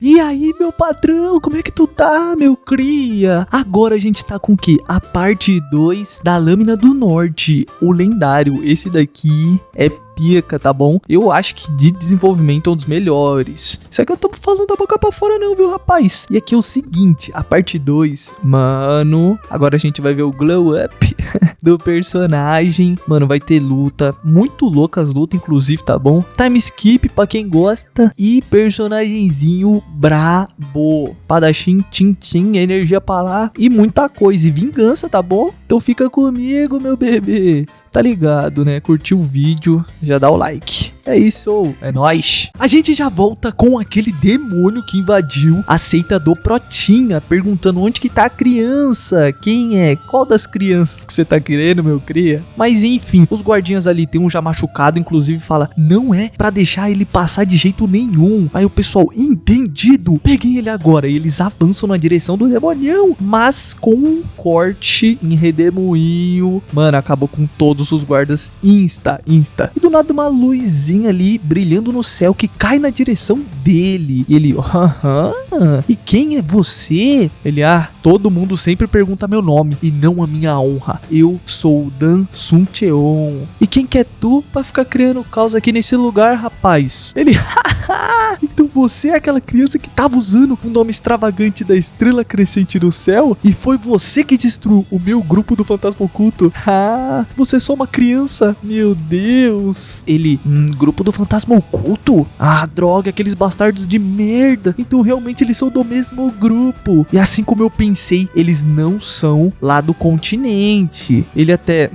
E aí, meu patrão, como é que tu tá, meu cria? Agora a gente tá com o quê? A parte 2 da Lâmina do Norte, o lendário. Esse daqui é pica, tá bom? Eu acho que de desenvolvimento é um dos melhores. Isso aqui eu tô falando da boca pra fora não, viu, rapaz? E aqui é o seguinte, a parte 2, mano, agora a gente vai ver o glow up do personagem. Mano, vai ter luta, muito louca as lutas, inclusive, tá bom? Time skip pra quem gosta. E personagemzinho brabo. Padachim, tim, energia pra lá e muita coisa. E vingança, tá bom? Então fica comigo, meu bebê. Tá ligado, né? Curtiu o vídeo, já dá o like. É isso, é nóis. A gente já volta com aquele demônio que invadiu a seita do Protinha, perguntando onde que tá a criança. Quem é? Qual das crianças que você tá querendo, meu cria? Mas enfim, os guardinhas ali tem um já machucado, inclusive fala, não é pra deixar ele passar de jeito nenhum. Aí o pessoal, entendido, peguem ele agora. E eles avançam na direção do demonião, mas com um corte em redemoinho. Mano, acabou com todos os guardas insta. E do nada uma luzinha ali brilhando no céu que cai na direção dele. E ele, e quem é você? Ele, todo mundo sempre pergunta meu nome e não a minha honra. Eu sou o Dan Sun Cheon. E quem que é tu pra ficar criando caos aqui nesse lugar, rapaz? Ele, então você é aquela criança que tava usando o nome extravagante da estrela crescente do céu? E foi você que destruiu o meu grupo do Fantasma Oculto? Você é só uma criança? Meu Deus. Ele, grupo do Fantasma Oculto? Droga, aqueles bastardos de merda. Então realmente eles são do mesmo grupo. E assim como eu pensei, eles não são lá do continente. Ele até,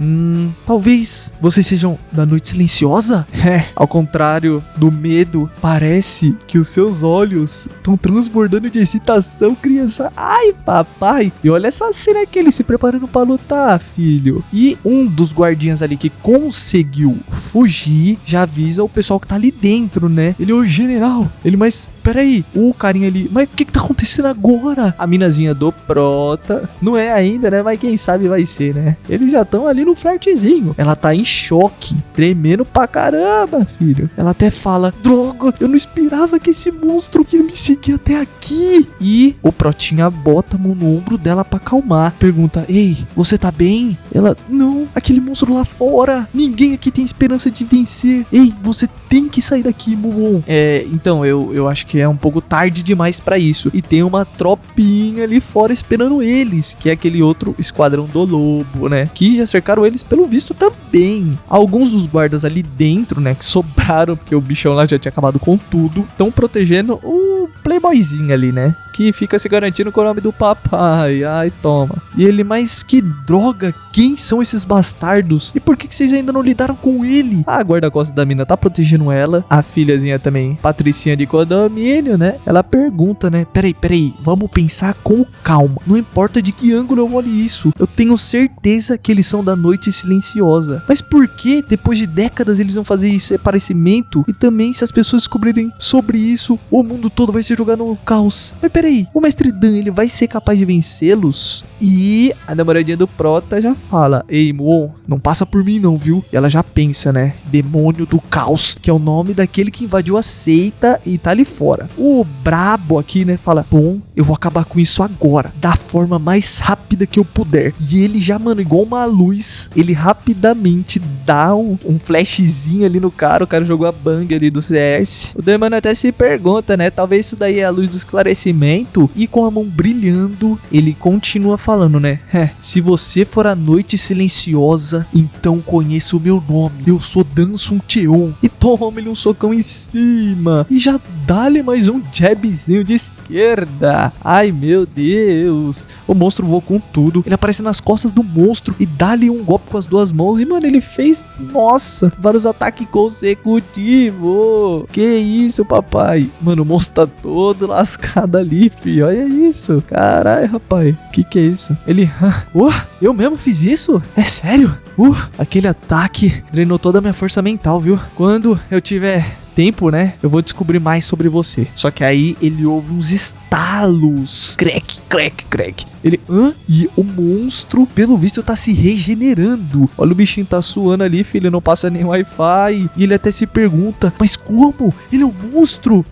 talvez vocês sejam da Noite Silenciosa? Ao contrário do medo, parece que os seus olhos estão transbordando de excitação, criança. Ai, papai. E olha essa cena aqui, ele se preparando pra lutar, filho. E um dos guardinhas ali que conseguiu fugir, já avisa o pessoal que tá ali dentro, né? Ele, ô general. Ele, mas peraí, o carinha ali, mas o que tá acontecendo agora? A minazinha do Prota, não é ainda, né? Mas quem sabe vai ser, né? Eles já estão ali no flertezinho. Ela tá em choque, tremendo pra caramba, filho. Ela até fala, droga, eu não esperava que esse monstro ia me seguir até aqui. E o Protinha bota a mão no ombro dela pra acalmar. Pergunta, ei, você tá bem? Ela, não, aquele monstro lá fora. Ninguém aqui tem esperança de vencer. Ei, você tem que sair daqui, Muon. Então, eu acho que é um pouco tarde demais pra isso. E tem uma tropinha ali fora esperando eles, que é aquele outro esquadrão do lobo, né? Que já cercaram eles pelo visto também. Alguns dos guardas ali dentro, né, que sobraram, porque o bichão lá já tinha acabado com tudo, estão protegendo o playboyzinho ali, né? Que fica se garantindo com o nome do papai. Ai, toma. E ele, mas que droga, quem são esses bastardos? E por que vocês ainda não lidaram com ele? A guarda-costas da mina tá protegendo ela. A filhazinha também, Patricinha de condomínio, né? Ela pergunta, né? Peraí, vamos pensar com calma. Não importa de que ângulo eu olhe isso. Eu tenho certeza que eles são da Noite Silenciosa. Mas por que, depois de décadas, eles vão fazer esse aparecimento? E também, se as pessoas descobrirem sobre isso, o mundo todo vai se jogar no caos. Mas peraí, o Mestre Dan, ele vai ser capaz de vencê-los? E a namoradinha do Prota já fala, ei, Muon, não passa por mim não, viu? E ela já pensa, né? Demônio do Caos, que é o nome daquele que invadiu a seita e tá ali fora. O brabo aqui, né, fala, bom, eu vou acabar com isso agora, da forma mais rápida que eu puder. E ele já, mano, igual uma luz, ele rapidamente dá um flashzinho ali no cara, o cara jogou a bang ali do CS. O demônio até se pergunta, né, talvez isso daí é a luz do esclarecimento. E com a mão brilhando, ele continua falando, né, se você for a Noite Silenciosa, então conheça o meu nome, eu sou Dan Sun Cheon. E toma-lhe um socão em cima, e já dá-lhe mais um jabzinho de esquerda. Ai, meu Deus. O monstro voa com tudo, ele aparece nas costas do monstro e dá-lhe um golpe com as duas mãos. E, mano, ele fez, nossa, vários ataques consecutivos. Que isso, papai. Mano, o monstro tá todo lascado ali, filho. Olha isso. Caralho, rapaz. Que é isso? Ele, eu mesmo fiz isso? É sério? Aquele ataque drenou toda a minha força mental, viu? Quando eu tiver tempo, né, eu vou descobrir mais sobre você. Só que aí ele ouve uns estalos estalos. Crack, crack, crack. Ele, E o monstro, pelo visto, tá se regenerando. Olha, o bichinho tá suando ali, filho, não passa nem Wi-Fi. E ele até se pergunta, mas como? Ele é um monstro?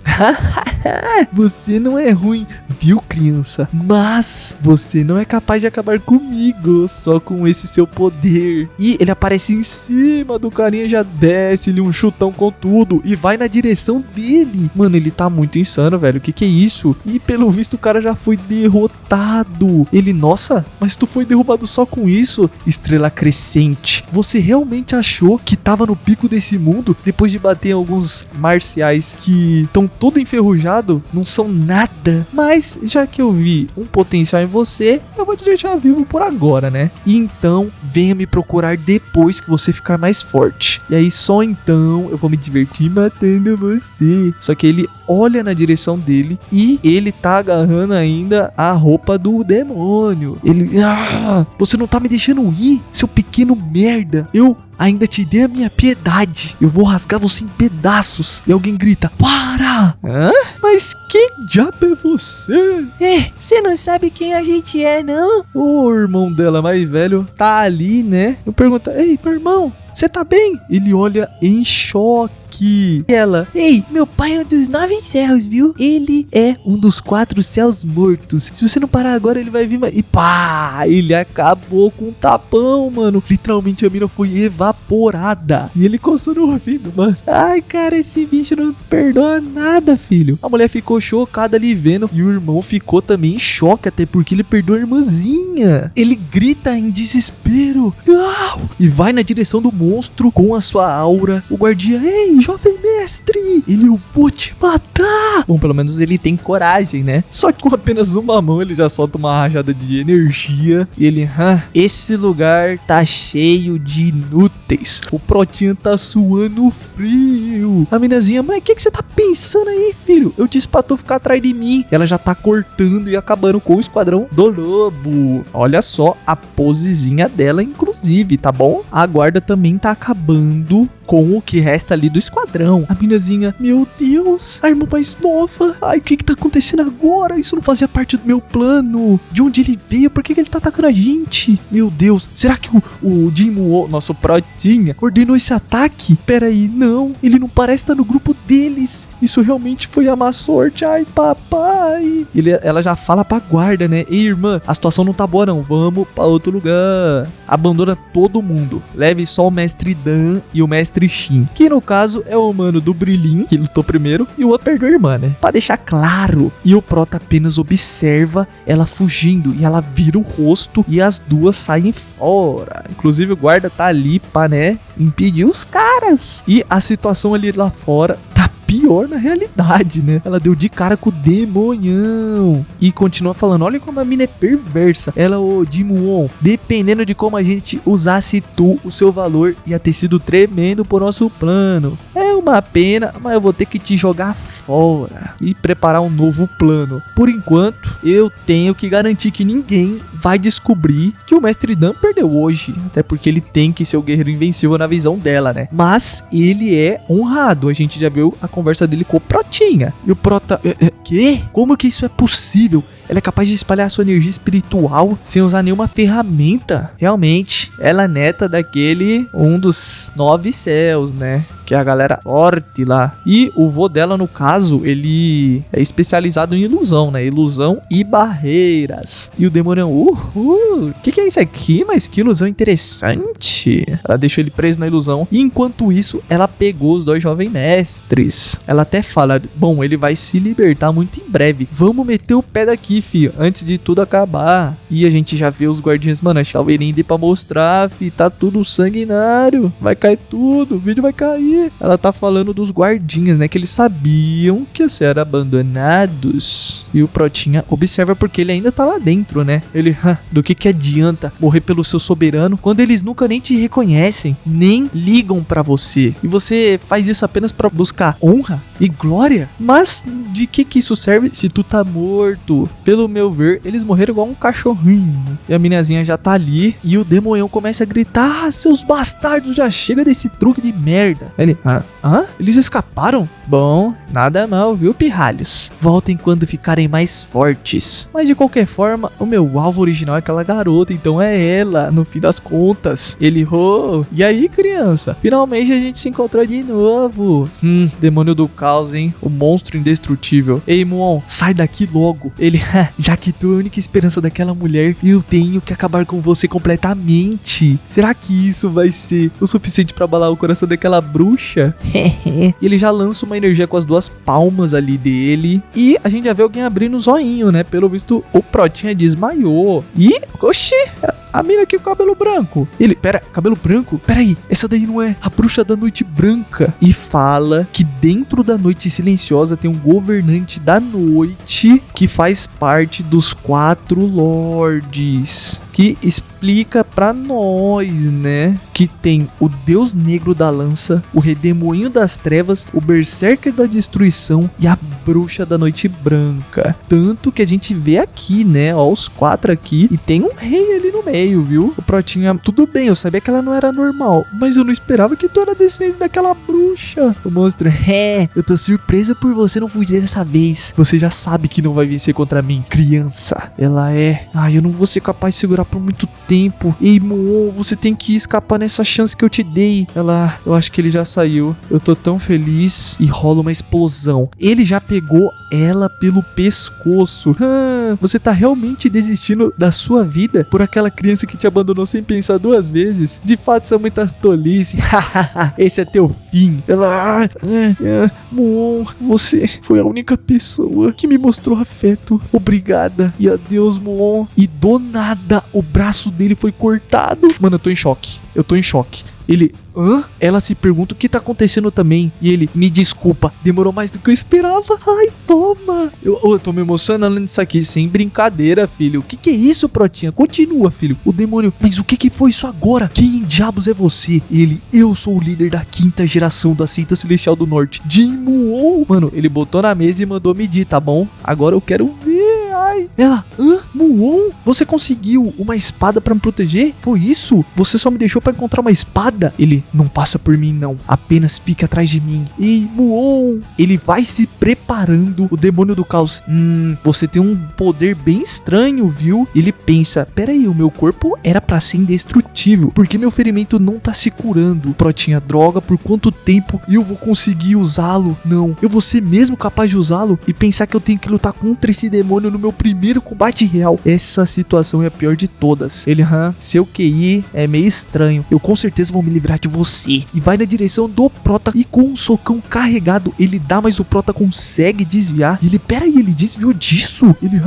Você não é ruim, viu, criança? Mas você não é capaz de acabar comigo só com esse seu poder. E ele aparece em cima do carinha, já desce-lhe um chutão com tudo e vai na direção dele. Mano, ele tá muito insano, velho. O que é isso? E pelo visto o cara já foi derrotado. Ele, nossa, mas tu foi derrubado só com isso? Estrela Crescente, você realmente achou que tava no pico desse mundo depois de bater em alguns marciais que estão todo enferrujado? Não são nada. Mas já que eu vi um potencial em você, eu vou te deixar vivo por agora, né? E então venha me procurar depois que você ficar mais forte. E aí só então eu vou me divertir matando você. Só que ele olha na direção dele e ele tá agarrando ainda a roupa do demônio. Ele, você não tá me deixando ir, seu pequeno merda. Eu ainda te dei a minha piedade. Eu vou rasgar você em pedaços. E alguém grita, para! Mas que diabo é você? Você não sabe quem a gente é, não? O irmão dela mais velho tá ali, né? Eu pergunto, ei, meu irmão, você tá bem? Ele olha em choque. E ela, ei, meu pai é um dos 9 céus, viu? Ele é um dos 4 céus mortos. Se você não parar agora, ele vai vir... E pá, ele acabou com um tapão, mano. Literalmente a mina foi evaporada. E ele coçou no ouvido, mano. Ai, cara, esse bicho não perdoa nada, filho. A mulher ficou chocada ali vendo. E o irmão ficou também em choque, até porque ele perdeu a irmãzinha. Ele grita em desespero. Não! E vai na direção do monstro com a sua aura. O guardiã, ei, jovem mestre, eu vou te matar. Bom, pelo menos ele tem coragem, né? Só que com apenas uma mão ele já solta uma rajada de energia. E ele, esse lugar tá cheio de inúteis. O Protinha tá suando frio. A minazinha, mas o que você tá pensando aí, filho? Eu disse pra tu ficar atrás de mim. Ela já tá cortando e acabando com o esquadrão do lobo. Olha só a posezinha dela, inclusive, tá bom? A guarda também tá acabando com o que resta ali do esquadrão. A minazinha, meu Deus, a irmã mais nova. Ai, o que tá acontecendo agora? Isso não fazia parte do meu plano. De onde ele veio? Por que ele tá atacando a gente? Meu Deus, será que o Jimmo, nosso Protinha, ordenou esse ataque? Pera aí, não. Ele não parece estar no grupo deles. Isso realmente foi a má sorte. Ai, papai. Ela já fala pra guarda, né? Ei, irmã, a situação não tá boa não. Vamos pra outro lugar. Abandona todo mundo. Leve só o mestre Dan e o mestre Shin, que no caso é o mano do Brilhinho, que lutou primeiro, e o outro perdeu a irmã, né? Pra deixar claro. E o Prota apenas observa ela fugindo, e ela vira o rosto, e as duas saem fora. Inclusive o guarda tá ali pra, né, impedir os caras. E a situação ali lá fora tá pior na realidade, né? Ela deu de cara com o demonhão. E continua falando, olha como a mina é perversa. Ela, ô Jimwon, dependendo de como a gente usasse o seu valor ia ter sido tremendo pro nosso plano. É uma pena, mas eu vou ter que te jogar fora e preparar um novo plano. Por enquanto, eu tenho que garantir que ninguém vai descobrir que o Mestre Dan perdeu hoje. Até porque ele tem que ser o guerreiro invencível na visão dela, né? Mas ele é honrado. A gente já viu a conversa dele com o Protinha. E o Prota... Quê? Como que isso é possível? Ela é capaz de espalhar sua energia espiritual sem usar nenhuma ferramenta. Realmente, ela é neta daquele, um dos 9 céus, né? Que é a galera forte lá. E o vô dela, no caso, ele é especializado em ilusão, né? Ilusão e barreiras. E o demônio, que é isso aqui? Mas que ilusão interessante. Ela deixou ele preso na ilusão. E enquanto isso, ela pegou os 2 jovens mestres. Ela até fala, bom, ele vai se libertar muito em breve. Vamos meter o pé daqui, filho, antes de tudo acabar. E a gente já vê os guardiões, mano, a Chalverinde pra mostrar, filho, tá tudo sanguinário. Vai cair tudo, o vídeo vai cair. Ela tá falando dos guardinhas, né? Que eles sabiam que iam ser abandonados. E o Protinha observa porque ele ainda tá lá dentro, né? Ele, do que adianta morrer pelo seu soberano quando eles nunca nem te reconhecem, nem ligam pra você. E você faz isso apenas pra buscar honra e glória? Mas de que isso serve se tu tá morto? Pelo meu ver, eles morreram igual um cachorrinho. E a minazinha já tá ali e o demonhão começa a gritar, seus bastardos, já chega desse truque de merda. Ele, hã? Eles escaparam? Bom, nada mal, viu, pirralhos? Voltem quando ficarem mais fortes. Mas de qualquer forma, o meu alvo original é aquela garota, então é ela, no fim das contas. Ele, e aí, criança? Finalmente a gente se encontrou de novo. Demônio do caos, hein? O monstro indestrutível. Ei, Muon, sai daqui logo. Ele, já que tu é a única esperança daquela mulher, eu tenho que acabar com você completamente. Será que isso vai ser o suficiente pra abalar o coração daquela bruxa? E ele já lança uma energia com as duas palmas ali dele. E a gente já vê alguém abrindo o zoinho, né? Pelo visto, o Protinha desmaiou. E, oxi, a mina aqui com o cabelo branco. Ele, cabelo branco? Peraí, essa daí não é a bruxa da noite branca? E fala que dentro da noite silenciosa tem um governante da noite que faz parte dos 4 lords. Que explica pra nós, né? Que tem o Deus Negro da Lança, o Redemoinho das Trevas, o Berserker da Destruição e a Bruxa da Noite Branca. Tanto que a gente vê aqui, né? Ó, os 4 aqui. E tem um rei ali no meio, viu? O Protinha, tudo bem, eu sabia que ela não era normal, mas eu não esperava que tu era descendente daquela bruxa. O monstro, eu tô surpreso por você não fugir dessa vez. Você já sabe que não vai vencer contra mim, criança. Ela é... eu não vou ser capaz de segurar por muito tempo. Ei, Muon, você tem que escapar nessa chance que eu te dei. Ela, eu acho que ele já saiu. Eu tô tão feliz. E rola uma explosão. Ele já pegou ela pelo pescoço. Você tá realmente desistindo da sua vida por aquela criança que te abandonou sem pensar 2 vezes? De fato, isso é muita tolice. Esse é teu fim. Ela, Muon, você foi a única pessoa que me mostrou afeto. Obrigada. E adeus, Muon. E do nada, o braço dele foi cortado. Mano, eu tô em choque. Ele, Ela se pergunta o que tá acontecendo também. E ele, me desculpa, demorou mais do que eu esperava. Ai, toma. Eu tô me emocionando nisso aqui, sem brincadeira, filho. O que é isso, Protinha? Continua, filho. O demônio, mas o que foi isso agora? Quem em diabos é você? Ele, eu sou o líder da 5ª geração da Seita Celestial do Norte, Jin Muon. Mano, ele botou na mesa e mandou medir, tá bom? Agora eu quero ver. Ai. Ela, Muon, você conseguiu uma espada pra me proteger? Foi isso? Você só me deixou pra encontrar uma espada? Ele, não passa por mim não, apenas fica atrás de mim. Ei, Muon, ele vai se preparando. O demônio do caos, você tem um poder bem estranho, viu? Ele pensa, peraí, o meu corpo era pra ser indestrutível, por que meu ferimento não tá se curando? Protinha, droga, por quanto tempo eu vou conseguir usá-lo? Não, eu vou ser mesmo capaz de usá-lo e pensar que eu tenho que lutar contra esse demônio no meu primeiro combate real. Essa situação é a pior de todas. Ele, seu QI é meio estranho, eu com certeza vou me livrar de você. E vai na direção do Prota e com um socão carregado ele dá, mas o Prota consegue desviar. E ele, peraí, ele desviou disso? Ele,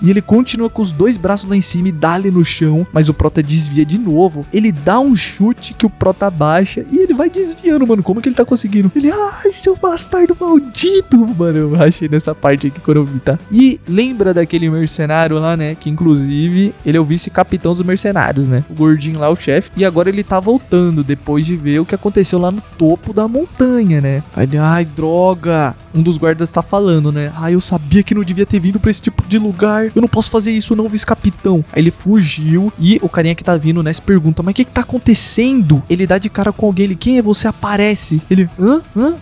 e ele continua com os 2 braços lá em cima e dá-lhe no chão, mas o Prota desvia de novo. Ele dá um chute que o Prota baixa e ele vai desviando, mano. Como que ele tá conseguindo? Ele, seu bastardo maldito. Mano, eu achei nessa parte aqui quando eu vi, tá? E lembra daquele mercenário lá, né? Que inclusive ele é o vice-capitão dos mercenários, né? O gordinho lá, o chefe. E agora ele tá voltando depois de ver o que aconteceu lá no topo da montanha, né? Ai, droga. Um dos guardas tá falando, né? Eu sabia que não devia ter vindo pra esse tipo de lugar. Eu não posso fazer isso não, vice-capitão. Aí ele fugiu e o carinha que tá vindo, né, se pergunta, mas o que tá acontecendo? Ele dá de cara com alguém, ele, quem é você? Aparece. Ele,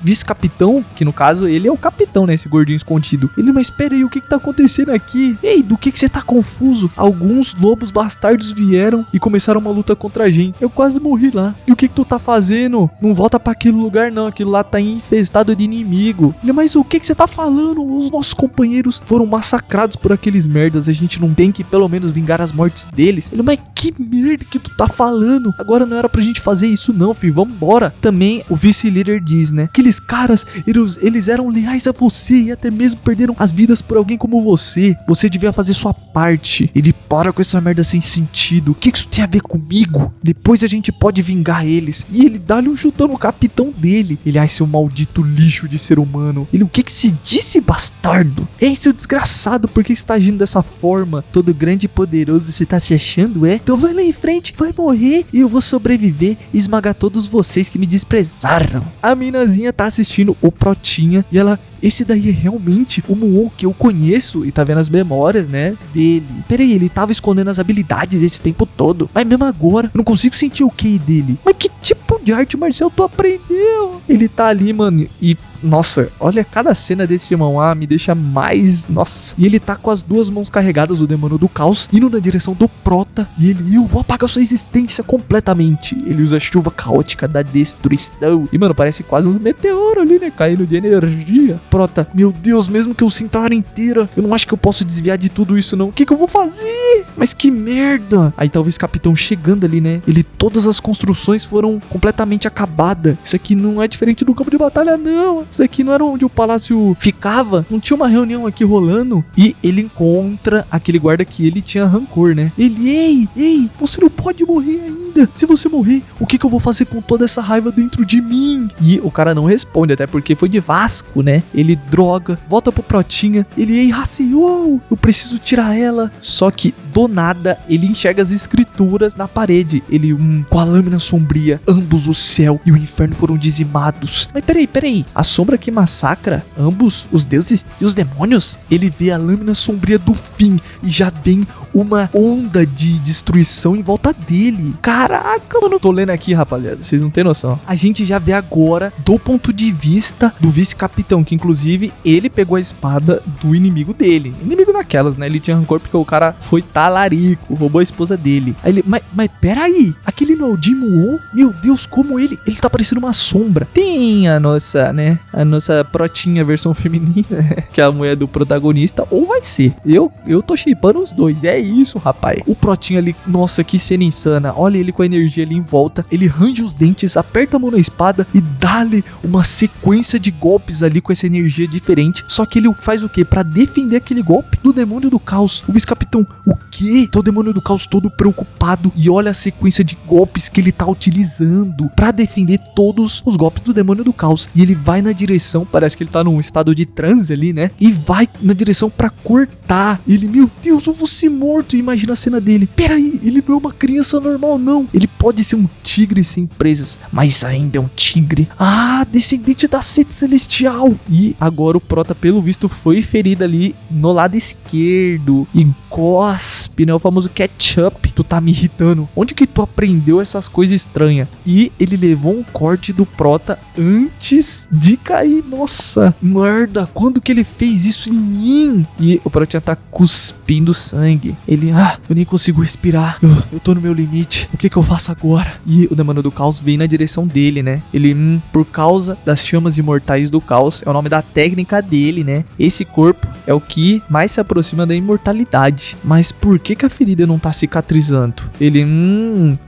vice-capitão? Que no caso, ele é o capitão, né, esse gordinho escondido. Ele, mas espera aí, o que tá acontecendo aqui? Ei, do que você tá confuso? Alguns lobos bastardos vieram e começaram uma luta contra a gente. Eu quase morri lá. E o que tu tá fazendo? Não volta pra aquele lugar não, aquilo lá tá infestado de inimigo. Ele, mas o que você tá falando? Os nossos companheiros foram massacrados por aqueles merdas, a gente não tem que pelo menos vingar as mortes deles. Ele, mas que merda que tu tá falando? Agora não era pra gente fazer isso não, filho, vambora. Também o vice-líder diz, né, aqueles caras, eles eram leais a você e até mesmo perderam as vidas por alguém como você. Você devia fazer sua parte. Ele, para com essa merda sem sentido. O que isso tem a ver comigo? Depois a gente pode vingar eles. E ele dá-lhe um chutão no capitão dele. Ele, seu maldito lixo de ser humano. Ele, o que se disse, bastardo? Ei, seu desgraçado, por que você tá agindo dessa forma? Todo grande e poderoso você tá se achando, é? Então vai lá em frente, vai morrer e eu vou sobreviver e esmagar todos vocês que me desprezaram. A minazinha tá assistindo o Protinha e ela, esse daí é realmente o Muon que eu conheço e tá vendo as memórias, né, dele. Pera aí, ele tava escondendo as habilidades esse tempo todo, mas mesmo agora eu não consigo sentir o QI dele. Mas que tipo de arte marcial tu aprendeu? Ele tá ali, mano, e nossa, olha, cada cena desse irmão A me deixa mais... Nossa. E ele tá com as duas mãos carregadas, o demônio do caos, indo na direção do Prota. E ele, eu vou apagar sua existência completamente. Ele usa a chuva caótica da destruição. E, mano, parece quase uns meteoros ali, né? Caindo de energia. Prota, meu Deus, mesmo que eu sinta a área inteira, eu não acho que eu posso desviar de tudo isso, não. O que eu vou fazer? Mas que merda. Aí talvez Capitão chegando ali, né? Todas as construções foram completamente acabadas. Isso aqui não é diferente do campo de batalha, não. Isso daqui não era onde o palácio ficava. Não tinha uma reunião aqui rolando. E ele encontra aquele guarda que ele tinha rancor, né? Ele, ei, você não pode morrer ainda. Se você morrer, o que eu vou fazer com toda essa raiva dentro de mim? E o cara não responde, até porque foi de Vasco, né? Ele droga, volta pro Protinha. Ele, ei, Raciou, eu preciso tirar ela. Só que do nada ele enxerga as escrituras na parede. Ele, com a lâmina sombria, ambos o céu e o inferno foram dizimados. Mas peraí, a sombra que massacra ambos os deuses e os demônios? Ele vê a lâmina sombria do fim e já vem uma onda de destruição em volta dele. Caraca, mano, tô lendo aqui, rapaziada, vocês não tem noção. A gente já vê agora do ponto de vista do vice-capitão, que inclusive ele pegou a espada do inimigo dele. Inimigo naquelas, né? Ele tinha rancor porque o cara foi talarico, roubou a esposa dele. Aí ele, mas peraí, aquele não é o Jim Woo? Meu Deus, como ele tá parecendo uma sombra. Tem a nossa, né? A nossa Protinha versão feminina, que é a mulher do protagonista, ou vai ser. Eu tô shipando os dois, é isso, rapaz. O Protinha ali, nossa, que cena insana. Olha ele com a energia ali em volta, ele range os dentes, aperta a mão na espada e dá-lhe uma sequência de golpes ali com essa energia diferente. Só que ele faz o quê? Pra defender aquele golpe do demônio do caos. O vice-capitão, o quê? Tá o demônio do caos todo preocupado e olha a sequência de golpes que ele tá utilizando pra defender todos os golpes do demônio do caos. E ele vai na direção, parece que ele tá num estado de transe ali, né? E vai na direção pra cortar. Ele, meu Deus, eu vou ser morto. E imagina a cena dele. Peraí, ele não é uma criança normal, não. Ele pode ser um tigre sem presas, mas ainda é um tigre. Ah, descendente da sete celestial. E agora o Prota, pelo visto, foi ferido ali no lado esquerdo. E cospe, né? O famoso ketchup. Tu tá me irritando. Onde que tu aprendeu essas coisas estranhas? E ele levou um corte do Prota antes de cair. Nossa, merda, quando que ele fez isso em mim? E o Protinha tá cuspindo sangue. Ele, eu nem consigo respirar. Eu tô no meu limite. O que eu faço agora? E o demônio do caos vem na direção dele, né? Ele, por causa das chamas imortais do caos, é o nome da técnica dele, né? Esse corpo é o que mais se aproxima da imortalidade. Mas por que a ferida não tá cicatrizando? Ele,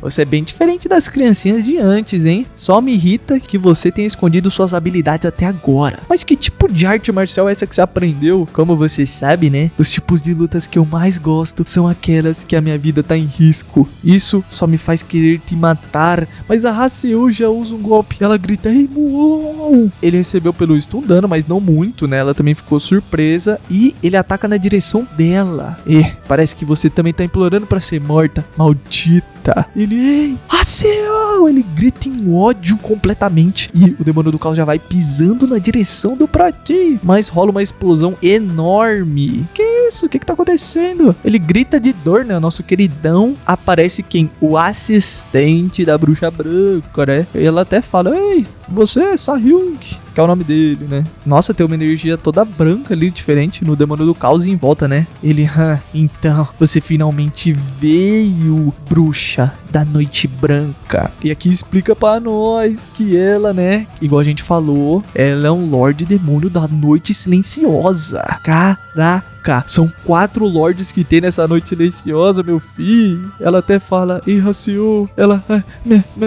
você é bem diferente das criancinhas de antes, hein? Só me irrita que você tenha escondido suas habilidades até agora. Mas que tipo de arte marcial é essa que você aprendeu? Como você sabe, né? Os tipos de lutas que eu mais gosto são aquelas que a minha vida tá em risco. Isso só me faz querer te matar. Mas a Haseo já usa um golpe. Ela grita, ei, Muon! Ele recebeu pelo visto um dano, mas não muito, né? Ela também ficou surpresa e ele ataca na direção dela. E parece que você também tá implorando pra ser morta, maldita. Ele, ei, Haseo! Ele grita em ódio completamente. E o demônio do caos já vai pisando na direção do Proti. Mas rola uma explosão enorme. Que isso? O que tá acontecendo? Ele grita de dor, né? O nosso queridão. Aparece quem? O assistente da bruxa branca, né? E ela até fala, ei, você é Sahyung, que é o nome dele, né? Nossa, tem uma energia toda branca ali, diferente no demônio do caos em volta, né? Ele, então, você finalmente veio, bruxa da noite branca. E aqui explica pra nós que ela, né, igual a gente falou, ela é um Lorde Demônio da Noite Silenciosa. Caraca, são 4 lords que tem nessa Noite Silenciosa, meu filho. Ela até fala, ei, Haseo, ela,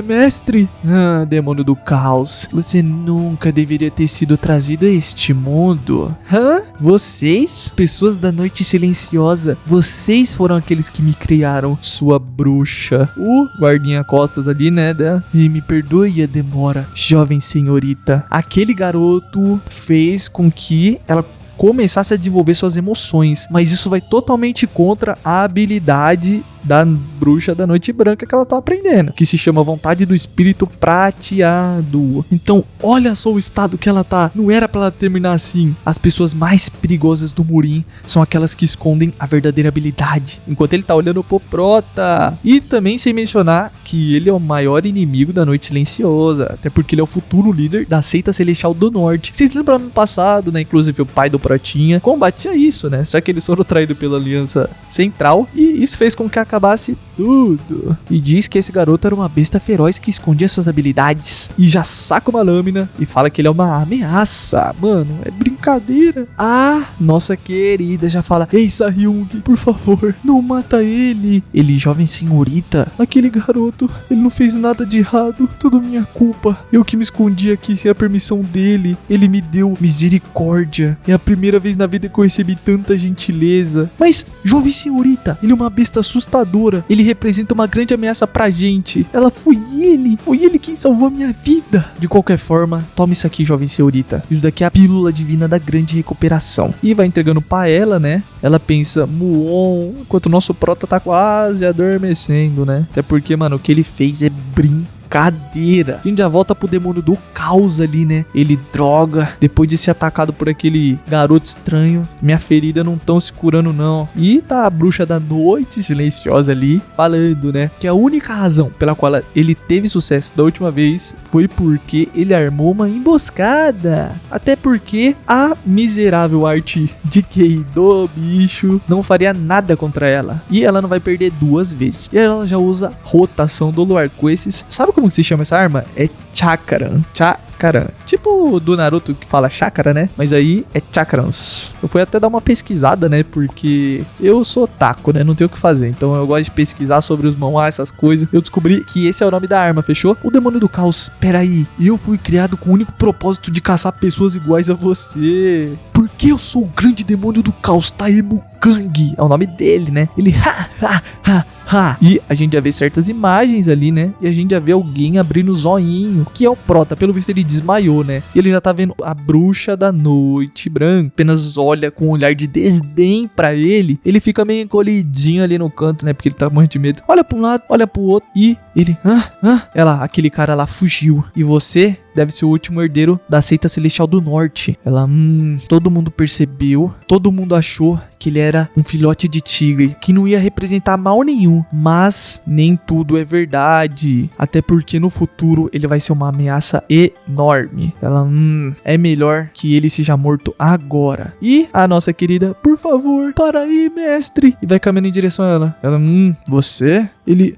mestre, demônio do caos, você nunca deveria ter sido trazido a este mundo. Vocês, pessoas da Noite Silenciosa, vocês foram aqueles que me criaram, sua bruxa. O guardinha costas ali, né, e me perdoe a demora, jovem senhorita. Aquele garoto fez com que ela começasse a desenvolver suas emoções. Mas isso vai totalmente contra a habilidade da bruxa da Noite Branca que ela tá aprendendo, que se chama Vontade do Espírito Prateado. Então, olha só o estado que ela tá. Não era pra ela terminar assim. As pessoas mais perigosas do Murim são aquelas que escondem a verdadeira habilidade, enquanto ele tá olhando pro Prota. E também sem mencionar que ele é o maior inimigo da Noite Silenciosa, até porque ele é o futuro líder da seita celestial do norte. Vocês lembram no passado, né? Inclusive o pai do Protinha combatia isso, né? Só que eles foram traídos pela Aliança Central e isso fez com que acabasse tudo. E diz que esse garoto era uma besta feroz que escondia suas habilidades. E já saca uma lâmina e fala que ele é uma ameaça. Mano, é brincadeira. A nossa querida já fala: ei, Sahyung, por favor, não mata ele. Ele, jovem senhorita, aquele garoto, ele não fez nada de errado. Tudo minha culpa. Eu que me escondi aqui sem a permissão dele. Ele me deu misericórdia. É a primeira vez na vida que eu recebi tanta gentileza. Mas, jovem senhorita, ele é uma besta assustadora. Ele representa uma grande ameaça pra gente. Foi ele quem salvou a minha vida. De qualquer forma, toma isso aqui, jovem senhorita. Isso daqui é a pílula divina da grande recuperação. E vai entregando pra ela, né? Ela pensa: Muon, enquanto o nosso Prota tá quase adormecendo, né? Até porque, mano, o que ele fez é brincadeira. A gente já volta pro demônio do caos ali, né? Ele droga, depois de ser atacado por aquele garoto estranho. Minha ferida não tão se curando não. E tá a bruxa da Noite Silenciosa ali falando, né? Que a única razão pela qual ele teve sucesso da última vez foi porque ele armou uma emboscada. Até porque a miserável arte de Kei do bicho não faria nada contra ela. E ela não vai perder duas vezes. E ela já usa rotação do luar com esses. Sabe como que se chama essa arma? É Chakran. Tipo do Naruto que fala chakra, né? Mas aí é chakrans. Eu fui até dar uma pesquisada, né? Porque eu sou otaku, né? Não tenho o que fazer. Então eu gosto de pesquisar sobre os manhwa, essas coisas. Eu descobri que esse é o nome da arma, fechou? O demônio do caos. Peraí. Eu fui criado com o único propósito de caçar pessoas iguais a você. Porque eu sou o grande demônio do caos, Taemu Kang. É o nome dele, né? Ele E a gente já vê certas imagens ali, né? E a gente já vê alguém abrindo o zoinho, que é o Prota. Pelo visto ele desmaiou, né? E ele já tá vendo a bruxa da Noite Branca. Apenas olha com um olhar de desdém pra ele. Ele fica meio encolhidinho ali no canto, né? Porque ele tá morrendo de medo. Olha pra um lado, olha pro outro. E ele, aquele cara lá fugiu. E você deve ser o último herdeiro da seita celestial do norte. Ela, todo mundo percebeu, todo mundo achou que ele era um filhote de tigre, que não ia representar mal nenhum, mas nem tudo é verdade, até porque no futuro ele vai ser uma ameaça enorme. Ela, é melhor que ele seja morto agora. E a nossa querida, por favor, para aí, mestre, e vai caminhando em direção a ela. Ela, você? Ele,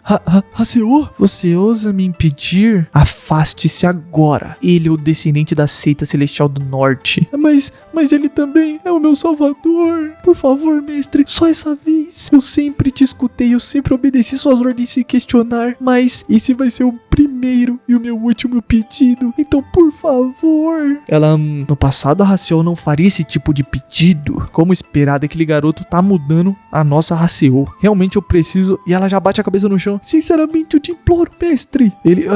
Haseo, você ousa me impedir? Afaste-se agora. Ele é o descendente da seita celestial do norte. Mas ele também é o meu salvador. Por favor, mestre, só essa vez. Eu sempre te escutei, eu sempre obedeci suas ordens sem questionar, mas esse vai ser o primeiro e o meu último pedido. Então, por favor. Ela, no passado a Haseo não faria esse tipo de pedido. Como esperado, aquele garoto tá mudando a nossa Haseo. Realmente eu preciso. E ela já bate a cabeça no chão. Sinceramente, eu te imploro, mestre. Ele,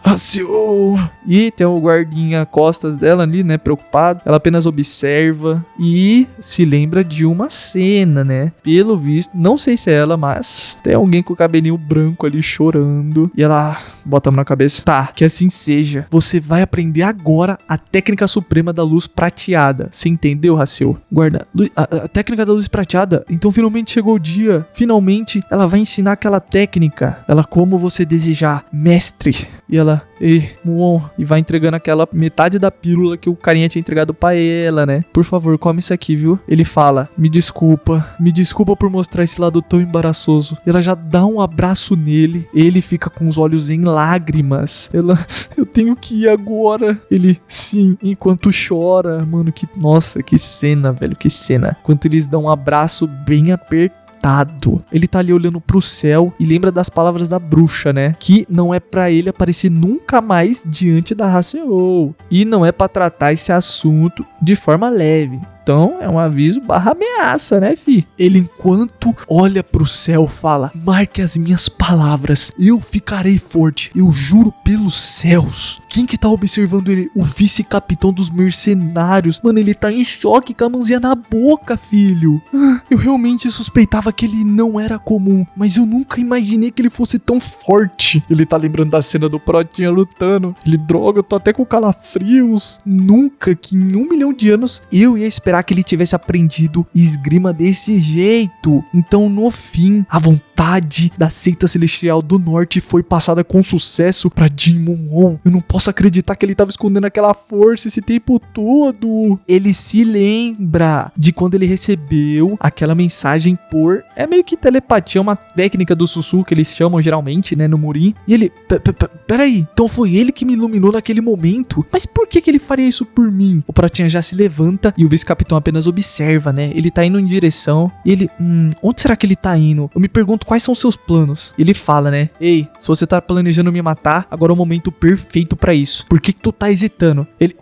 Haseo. E tem o guardinha costas dela ali, né, preocupado. Ela apenas observa e se lembra de uma cena, né? Pelo visto, não sei se é ela, mas tem alguém com o cabelinho branco ali chorando. E ela bota a mão na cabeça. Tá, que assim seja. Você vai aprender agora a técnica suprema da luz prateada. Você entendeu, Haseo? Guarda, a técnica da luz prateada? Então finalmente chegou o dia. Finalmente ela vai ensinar aquela técnica. Ela, como você desejar, mestre. E ela, Muon, e vai entregando aquela metade da pílula que o carinha tinha entregado pra ela, né? Por favor, come isso aqui, viu? Ele fala, me desculpa por mostrar esse lado tão embaraçoso. Ela já dá um abraço nele, ele fica com os olhos em lágrimas. Ela, eu tenho que ir agora. Ele, sim, enquanto chora. Mano, nossa, que cena, velho, que cena. Enquanto eles dão um abraço bem apertado. Ele tá ali olhando pro céu e lembra das palavras da bruxa, né? Que não é pra ele aparecer nunca mais diante da Haseo. E não é pra tratar esse assunto de forma leve. Então é um aviso barra ameaça, né, fi? Ele, enquanto olha pro céu, fala: marque as minhas palavras, eu ficarei forte, eu juro pelos céus. Quem que tá observando ele? O vice-capitão dos mercenários. Mano, ele tá em choque com a mãozinha na boca, filho. Eu realmente suspeitava que ele não era comum, mas eu nunca imaginei que ele fosse tão forte. Ele tá lembrando da cena do Protinha lutando. Ele, droga, eu tô até com calafrios. Nunca que em 1 milhão de anos eu ia esperar que ele tivesse aprendido esgrima desse jeito. Então, no fim, a vontade da seita celestial do norte foi passada com sucesso pra Jin Moon-on. Eu não posso acreditar que ele tava escondendo aquela força esse tempo todo. Ele se lembra de quando ele recebeu aquela mensagem por... É meio que telepatia, uma técnica do sussurro que eles chamam geralmente, né, no Murin. E ele... Peraí, então foi ele que me iluminou naquele momento? Mas por que ele faria isso por mim? O Protinha já se levanta e o vice-capitão apenas observa, né? Ele tá indo em direção e ele... onde será que ele tá indo? Eu me pergunto quais são seus planos. Ele fala, né? Ei, se você tá planejando me matar, agora é o momento perfeito pra isso. Por que tu tá hesitando? Ele...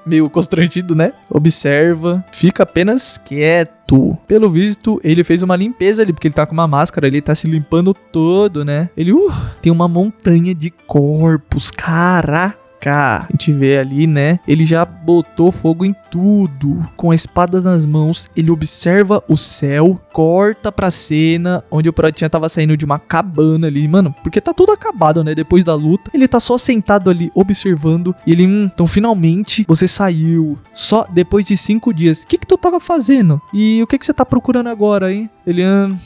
meio constrangido, né? Observa, fica apenas quieto. Pelo visto, ele fez uma limpeza ali, porque ele tá com uma máscara, ele tá se limpando todo, né? Ele, tem uma montanha de corpos, caraca. A gente vê ali, né? Ele já botou fogo em tudo. Com a espada nas mãos, ele observa o céu, corta pra cena onde o Protinha tava saindo de uma cabana ali, mano, porque tá tudo acabado, né? Depois da luta, ele tá só sentado ali, observando. E ele, então finalmente você saiu. Só depois de 5 dias. O que tu tava fazendo? E o que você tá procurando agora, hein? Ele,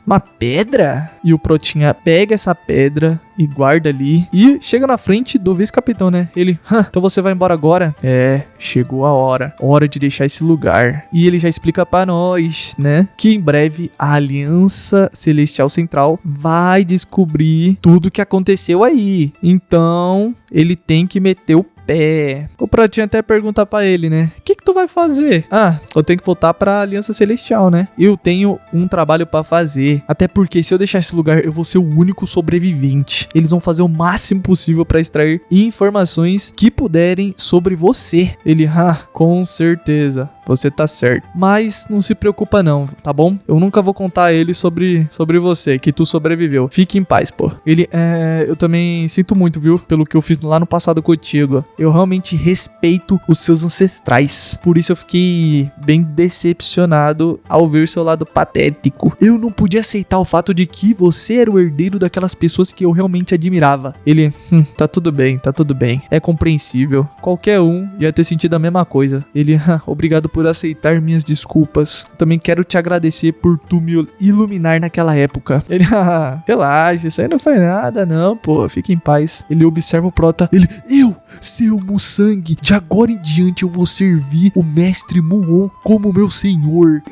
uma pedra? E o Protinha pega essa pedra e guarda ali. E chega na frente do vice-capitão, né? Ele, então você vai embora agora? É, chegou a hora. Hora de deixar esse lugar. E ele já explica pra nós, né? Que em breve a Aliança Celestial Central vai descobrir tudo que aconteceu aí. Então, ele tem que meter o pé. O Protinha até pergunta pra ele, né? O que tu vai fazer? Eu tenho que voltar pra Aliança Celestial, né? Eu tenho um trabalho pra fazer. Até porque se eu deixar esse lugar, eu vou ser o único sobrevivente. Eles vão fazer o máximo possível pra extrair informações que puderem sobre você. Ele, com certeza. Você tá certo. Mas não se preocupa não, tá bom? Eu nunca vou contar a ele sobre você, que tu sobreviveu. Fique em paz, pô. Ele, eu também sinto muito, viu? Pelo que eu fiz lá no passado contigo. Eu realmente respeito os seus ancestrais. Por isso eu fiquei bem decepcionado ao ver seu lado patético. Eu não podia aceitar o fato de que você era o herdeiro daquelas pessoas que eu realmente admirava. Ele, tá tudo bem. É compreensível. Qualquer um ia ter sentido a mesma coisa. Ele, obrigado por aceitar minhas desculpas. Também quero te agradecer por tu me iluminar naquela época. Ele, relaxa, isso aí não foi nada não, pô. Fique em paz. Ele observa o Prota. Ele, seu Musang, de agora em diante eu vou servir o mestre Muon como meu senhor.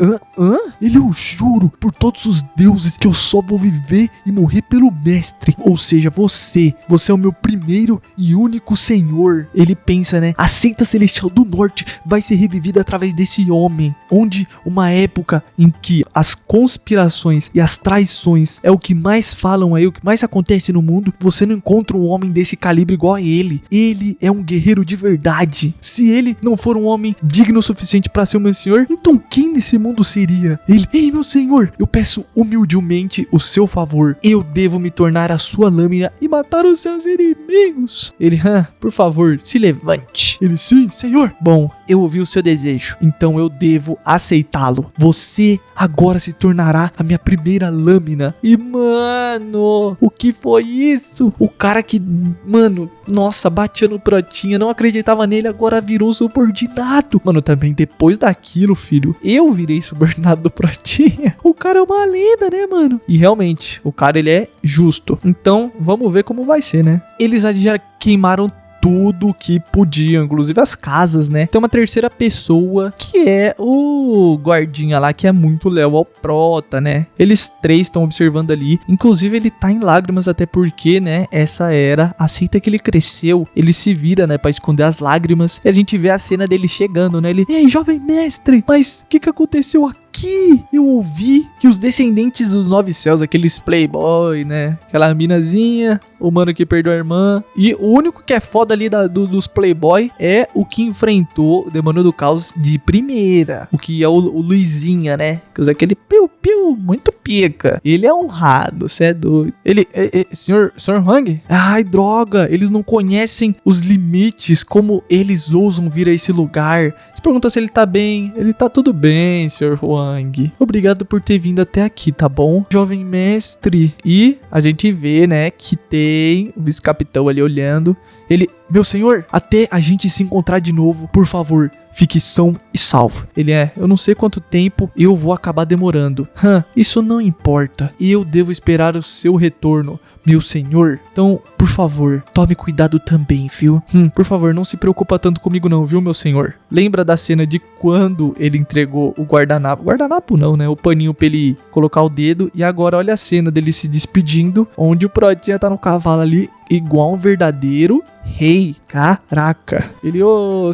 Ele, eu juro por todos os deuses que eu só vou viver e morrer pelo mestre. Ou seja, você é o meu primeiro e único senhor. Ele pensa, né? A seita celestial do norte vai ser revivida através desse homem. Onde uma época em que as conspirações e as traições é o que mais falam aí, o que mais acontece no mundo, você não encontra um homem desse calibre igual a ele. Ele é um guerreiro de verdade. Se ele não for um homem digno o suficiente para ser o meu senhor, então quem nesse mundo seria? Ele, ei meu senhor, eu peço humildemente o seu favor. Eu devo me tornar a sua lâmina e matar os seus inimigos. Ele, por favor, se levante. Ele, sim, senhor. Bom, eu ouvi o seu desejo, então eu devo aceitá-lo. Você agora se tornará a minha primeira lâmina. E mano, o que foi isso? O cara que, mano, nossa, batia no Protinha, não acreditava nele, agora virou subordinado. Mano, também depois daquilo, filho, eu virei subordinado do Protinha. O cara é uma lenda, né, mano? E realmente, o cara, ele é justo. Então, vamos ver como vai ser, né? Eles já queimaram tudo que podiam, inclusive as casas, né? Tem uma terceira pessoa que é o guardinha lá, que é muito leal ao Prota, né? Eles três estão observando ali. Inclusive ele tá em lágrimas, até porque, né, essa era a seita que ele cresceu. Ele se vira, né, pra esconder as lágrimas. E a gente vê a cena dele chegando, né? Ele, ei, jovem mestre, mas o que aconteceu aqui? aqui eu ouvi que os descendentes dos Nove Céus, aqueles playboy, né? Aquela minazinha, o mano que perdeu a irmã. E o único que é foda ali dos playboy é o que enfrentou o demônio do caos de primeira. O que é o Luizinha, né? Que usa aquele piu-piu muito pica. Ele é honrado, cê é doido. Ele, senhor Huang? Ai, droga, eles não conhecem os limites, como eles ousam vir a esse lugar. Você pergunta se ele tá bem. Ele tá tudo bem, senhor Huang. Obrigado por ter vindo até aqui, tá bom? Jovem mestre. E a gente vê, né, que tem o vice-capitão ali olhando. Ele, meu senhor, até a gente se encontrar de novo, por favor, fique são e salvo. Ele eu não sei quanto tempo eu vou acabar demorando. Isso não importa. Eu devo esperar o seu retorno, meu senhor. Então, por favor, tome cuidado também, viu? Por favor, não se preocupa tanto comigo não, viu, meu senhor? Lembra da cena de quando ele entregou o guardanapo? Guardanapo não, né? O paninho pra ele colocar o dedo. E agora olha a cena dele se despedindo, onde o Protinha tá no cavalo ali, igual um verdadeiro rei. Caraca. Ele,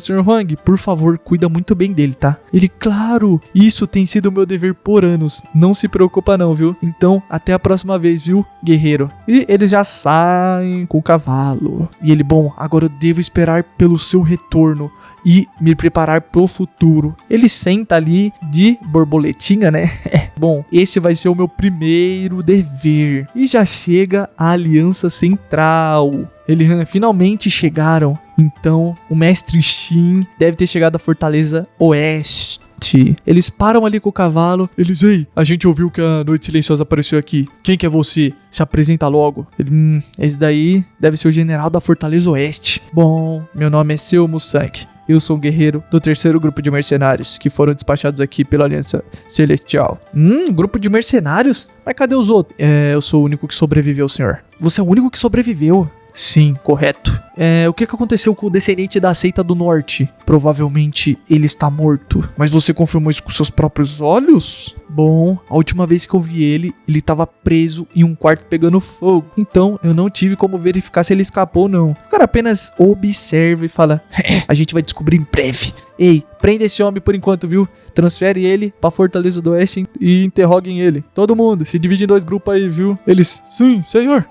Sr. Huang, por favor, cuida muito bem dele, tá? Ele, claro, isso tem sido o meu dever por anos. Não se preocupa não, viu? Então, até a próxima vez, viu, guerreiro? E eles já saem com o cavalo. E ele, bom, agora eu devo esperar pelo seu retorno e me preparar pro futuro. Ele senta ali de borboletinha, né? Bom, esse vai ser o meu primeiro dever. E já chega a Aliança Central. Eles finalmente chegaram. Então, o Mestre Shin deve ter chegado à Fortaleza Oeste. Eles param ali com o cavalo. Eles, ei, a gente ouviu que a Noite Silenciosa apareceu aqui. Quem que é você? Se apresenta logo. Ele, esse daí deve ser o general da Fortaleza Oeste. Bom, meu nome é Seu Musang. Eu sou um guerreiro do terceiro grupo de mercenários que foram despachados aqui pela Aliança Celestial. Grupo de mercenários? Mas cadê os outros? Eu sou o único que sobreviveu, senhor. Você é o único que sobreviveu? Sim, correto. O que aconteceu com o descendente da seita do norte? Provavelmente ele está morto. Mas você confirmou isso com seus próprios olhos? Bom, a última vez que eu vi ele estava preso em um quarto pegando fogo. Então eu não tive como verificar se ele escapou ou não. O cara apenas observa e fala, a gente vai descobrir em breve. Ei, prenda esse homem por enquanto, viu? Transfere ele pra Fortaleza do Oeste e interroguem ele. Todo mundo, se divide em 2 grupos aí, viu? Eles, sim, senhor.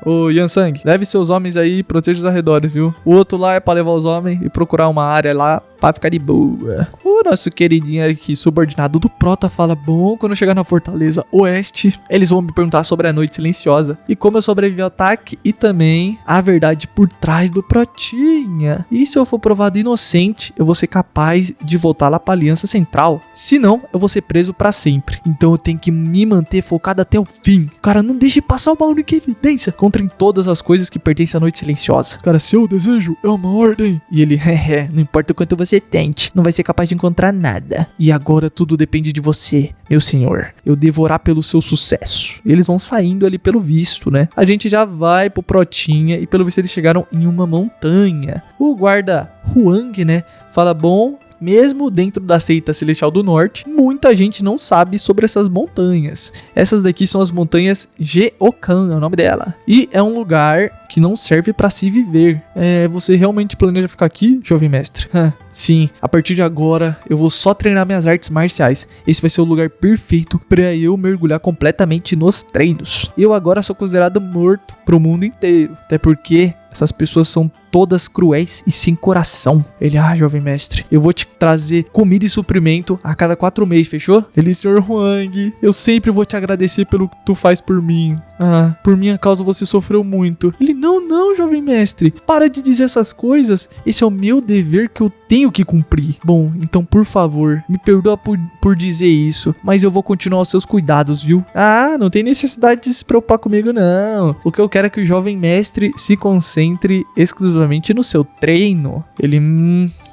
Ô Yansang, leve seus homens aí e proteja os arredores, viu? O outro lá é pra levar os homens e procurar uma área lá pra ficar de boa. O nosso queridinho aqui, subordinado do Prota, fala, bom, quando eu chegar na Fortaleza Oeste, eles vão me perguntar sobre a Noite Silenciosa e como eu sobrevivi ao ataque e também a verdade por trás do Protinha. E se eu for provado inocente, eu vou ser capaz de voltar lá pra Aliança Central. Se não, eu vou ser preso pra sempre. Então eu tenho que me manter focado até o fim. Cara, não deixe passar uma única evidência contra todas as coisas que pertencem à Noite Silenciosa. Cara, seu desejo é uma ordem. E ele, não importa o quanto você tente, não vai ser capaz de encontrar nada. E agora tudo depende de você, meu senhor. Eu devo orar pelo seu sucesso. Eles vão saindo ali pelo visto, né? A gente já vai pro Protinha e pelo visto eles chegaram em uma montanha. O guarda Huang, né, fala, bom, mesmo dentro da seita Celestial do Norte, muita gente não sabe sobre essas montanhas. Essas daqui são as montanhas Geokan, é o nome dela. E é um lugar que não serve pra se viver. Você realmente planeja ficar aqui, jovem mestre? Sim, a partir de agora eu vou só treinar minhas artes marciais. Esse vai ser o lugar perfeito pra eu mergulhar completamente nos treinos. Eu agora sou considerado morto pro mundo inteiro. Até porque essas pessoas são todas cruéis e sem coração. Ele, jovem mestre, eu vou te trazer comida e suprimento a cada 4 meses, fechou? Ele, senhor Huang, eu sempre vou te agradecer pelo que tu faz por mim. Por minha causa você sofreu muito. Ele, não, jovem mestre, para de dizer essas coisas. Esse é o meu dever que eu tenho que cumprir. Bom, então por favor, me perdoa por dizer isso, mas eu vou continuar os seus cuidados, viu? Não tem necessidade de se preocupar comigo, não. O que eu quero é que o jovem mestre se concentre exclusivamente no seu treino. Ele,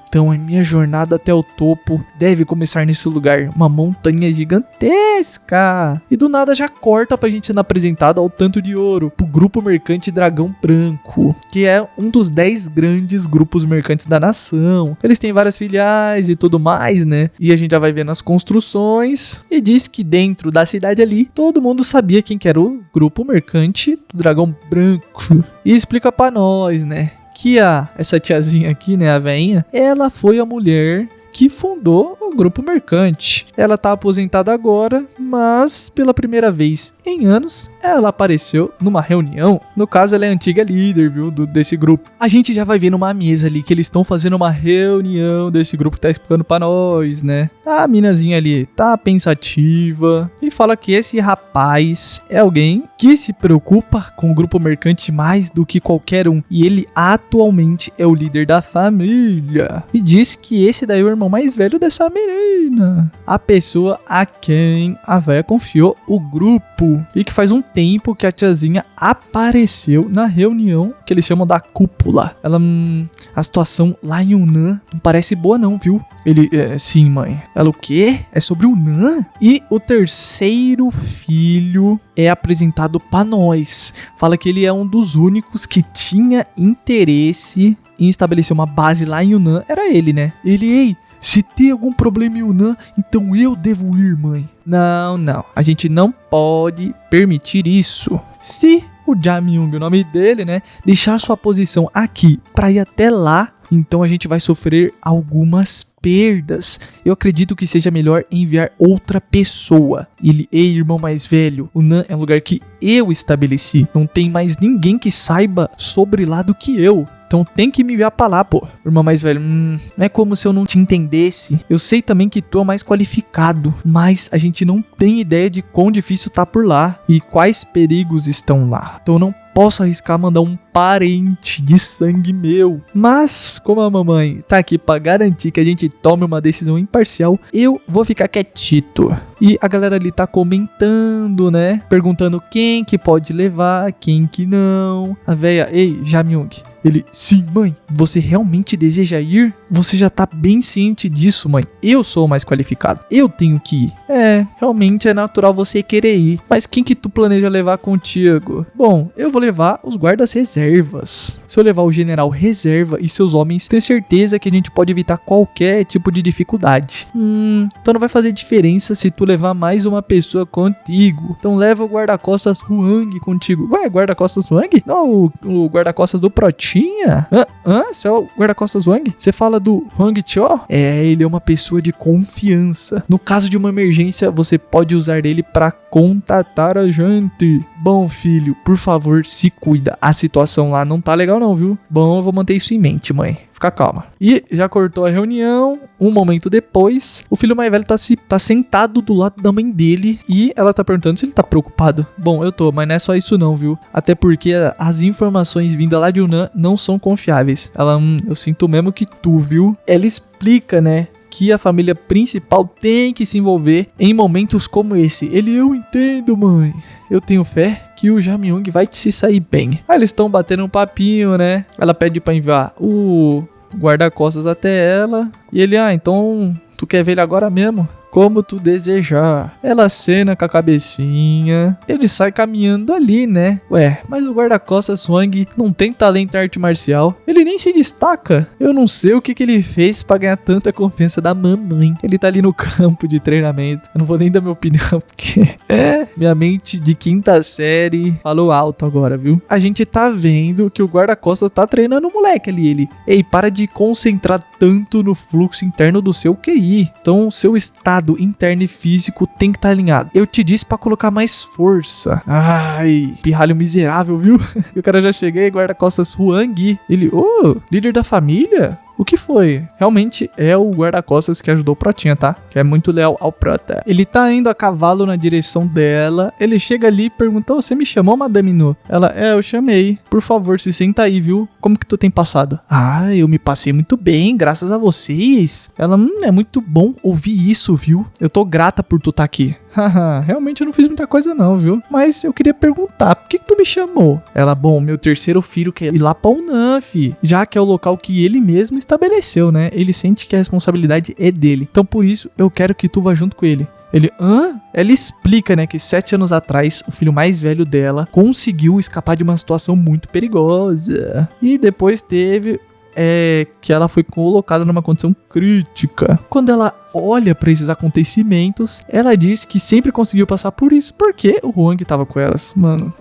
então a minha jornada até o topo deve começar nesse lugar, uma montanha gigantesca. E do nada já corta pra gente sendo apresentado ao tanto de ouro, pro grupo mercante Dragão Branco, que é um dos 10 grandes grupos mercantes da nação. Eles têm várias filiais e tudo mais, né? E a gente já vai vendo as construções e diz que dentro da cidade ali, todo mundo sabia quem que era o grupo mercante do Dragão Branco. E explica pra nós, né, que essa tiazinha aqui, né, a veinha, ela foi a mulher que fundou o grupo mercante. Ela tá aposentada agora, mas pela primeira vez em anos, ela apareceu numa reunião. No caso, ela é a antiga líder, viu, desse grupo. A gente já vai ver numa mesa ali que eles estão fazendo uma reunião desse grupo que tá explicando pra nós, né? A minazinha ali tá pensativa e fala que esse rapaz é alguém que se preocupa com o grupo mercante mais do que qualquer um. E ele atualmente é o líder da família. E diz que esse daí é o irmão mais velho dessa menina. A pessoa a quem a véia confiou o grupo. E que faz um tempo que a tiazinha apareceu na reunião que eles chamam da cúpula. Ela, a situação lá em Yunnan não parece boa não, viu? Ele, sim, mãe. Ela, o quê? É sobre o Yunnan? E o terceiro filho é apresentado pra nós. Fala que ele é um dos únicos que tinha interesse em estabelecer uma base lá em Yunnan. Era ele, né? Ele, ei, se tem algum problema em Yunnan, então eu devo ir, mãe. Não. A gente não pode permitir isso. Se o Jamyung, o nome dele, né, deixar sua posição aqui pra ir até lá, então a gente vai sofrer algumas perdas. Eu acredito que seja melhor enviar outra pessoa. Ele, ei, irmão mais velho, o Nan é um lugar que eu estabeleci. Não tem mais ninguém que saiba sobre lá do que eu. Então tem que me enviar pra lá, pô. Irmão mais velho, não é como se eu não te entendesse. Eu sei também que tu é mais qualificado, mas a gente não tem ideia de quão difícil tá por lá e quais perigos estão lá. Então eu não posso arriscar mandar um parente de sangue meu. Mas, como a mamãe tá aqui pra garantir que a gente tome uma decisão imparcial, eu vou ficar quietito. E a galera ali tá comentando, né? Perguntando quem que pode levar, quem que não. A véia, ei, Jamyung. Ele, sim, mãe, você realmente deseja ir? Você já tá bem ciente disso, mãe. Eu sou o mais qualificado. Eu tenho que ir. Realmente é natural você querer ir. Mas quem que tu planeja levar contigo? Bom, eu vou levar os guardas reservas. Se eu levar o general reserva e seus homens, tenho certeza que a gente pode evitar qualquer tipo de dificuldade. Então não vai fazer diferença se tu levar mais uma pessoa contigo. Então leva o guarda-costas Huang contigo. Ué, guarda-costas Huang? Não, o guarda-costas do Protinha? Você é o guarda-costas Huang? Você fala do Huang Cho? Ele é uma pessoa de confiança. No caso de uma emergência, você pode usar ele pra contatar a gente. Bom, filho, por favor, se cuida. A situação lá não tá legal não, viu? Bom, eu vou manter isso em mente, mãe. Fica calma. E já cortou a reunião. Um momento depois, o filho mais velho tá sentado do lado da mãe dele. E ela tá perguntando se ele tá preocupado. Bom, eu tô, mas não é só isso não, viu? Até porque as informações vindas lá de Yunnan não são confiáveis. Ela, eu sinto mesmo que tu, viu? Ela explica, né, que a família principal tem que se envolver em momentos como esse. Ele, eu entendo, mãe. Eu tenho fé que o Jamyung vai se sair bem. Aí eles estão batendo um papinho, né? Ela pede pra enviar o guarda-costas até ela. E ele, então tu quer ver ele agora mesmo? Como tu desejar. Ela acena com a cabecinha. Ele sai caminhando ali, né? Ué, mas o guarda-costas Huang não tem talento em arte marcial. Ele nem se destaca. Eu não sei o que ele fez pra ganhar tanta confiança da mamãe. Ele tá ali no campo de treinamento. Eu não vou nem dar minha opinião, porque minha mente de quinta série falou alto agora, viu? A gente tá vendo que o guarda-costas tá treinando o moleque ali. Ele, ei, para de concentrar tanto no fluxo interno do seu QI. Então, seu estado interno e físico tem que estar alinhado. Eu te disse pra colocar mais força. Ai, pirralho miserável, viu? E o cara já cheguei, guarda-costas Huang. Ele, líder da família? O que foi? Realmente é o guarda-costas que ajudou o Protinha, tá? Que é muito leal ao Prota. Ele tá indo a cavalo na direção dela. Ele chega ali e pergunta, você me chamou, Madame Nu? Ela, eu chamei. Por favor, se senta aí, viu? Como que tu tem passado? Eu me passei muito bem, graças a vocês. Ela, é muito bom ouvir isso, viu? Eu tô grata por tu tá aqui. Realmente eu não fiz muita coisa não, viu? Mas eu queria perguntar, por que tu me chamou? Ela, bom, meu terceiro filho quer ir lá pra Yunnan, já que é o local que ele mesmo estabeleceu, né? Ele sente que a responsabilidade é dele. Então por isso eu quero que tu vá junto com ele. Ele, Ela explica, né, que 7 anos atrás, o filho mais velho dela conseguiu escapar de uma situação muito perigosa. E depois teve... que ela foi colocada numa condição crítica. Quando ela olha pra esses acontecimentos, ela diz que sempre conseguiu passar por isso, porque o Huang tava com elas. Mano,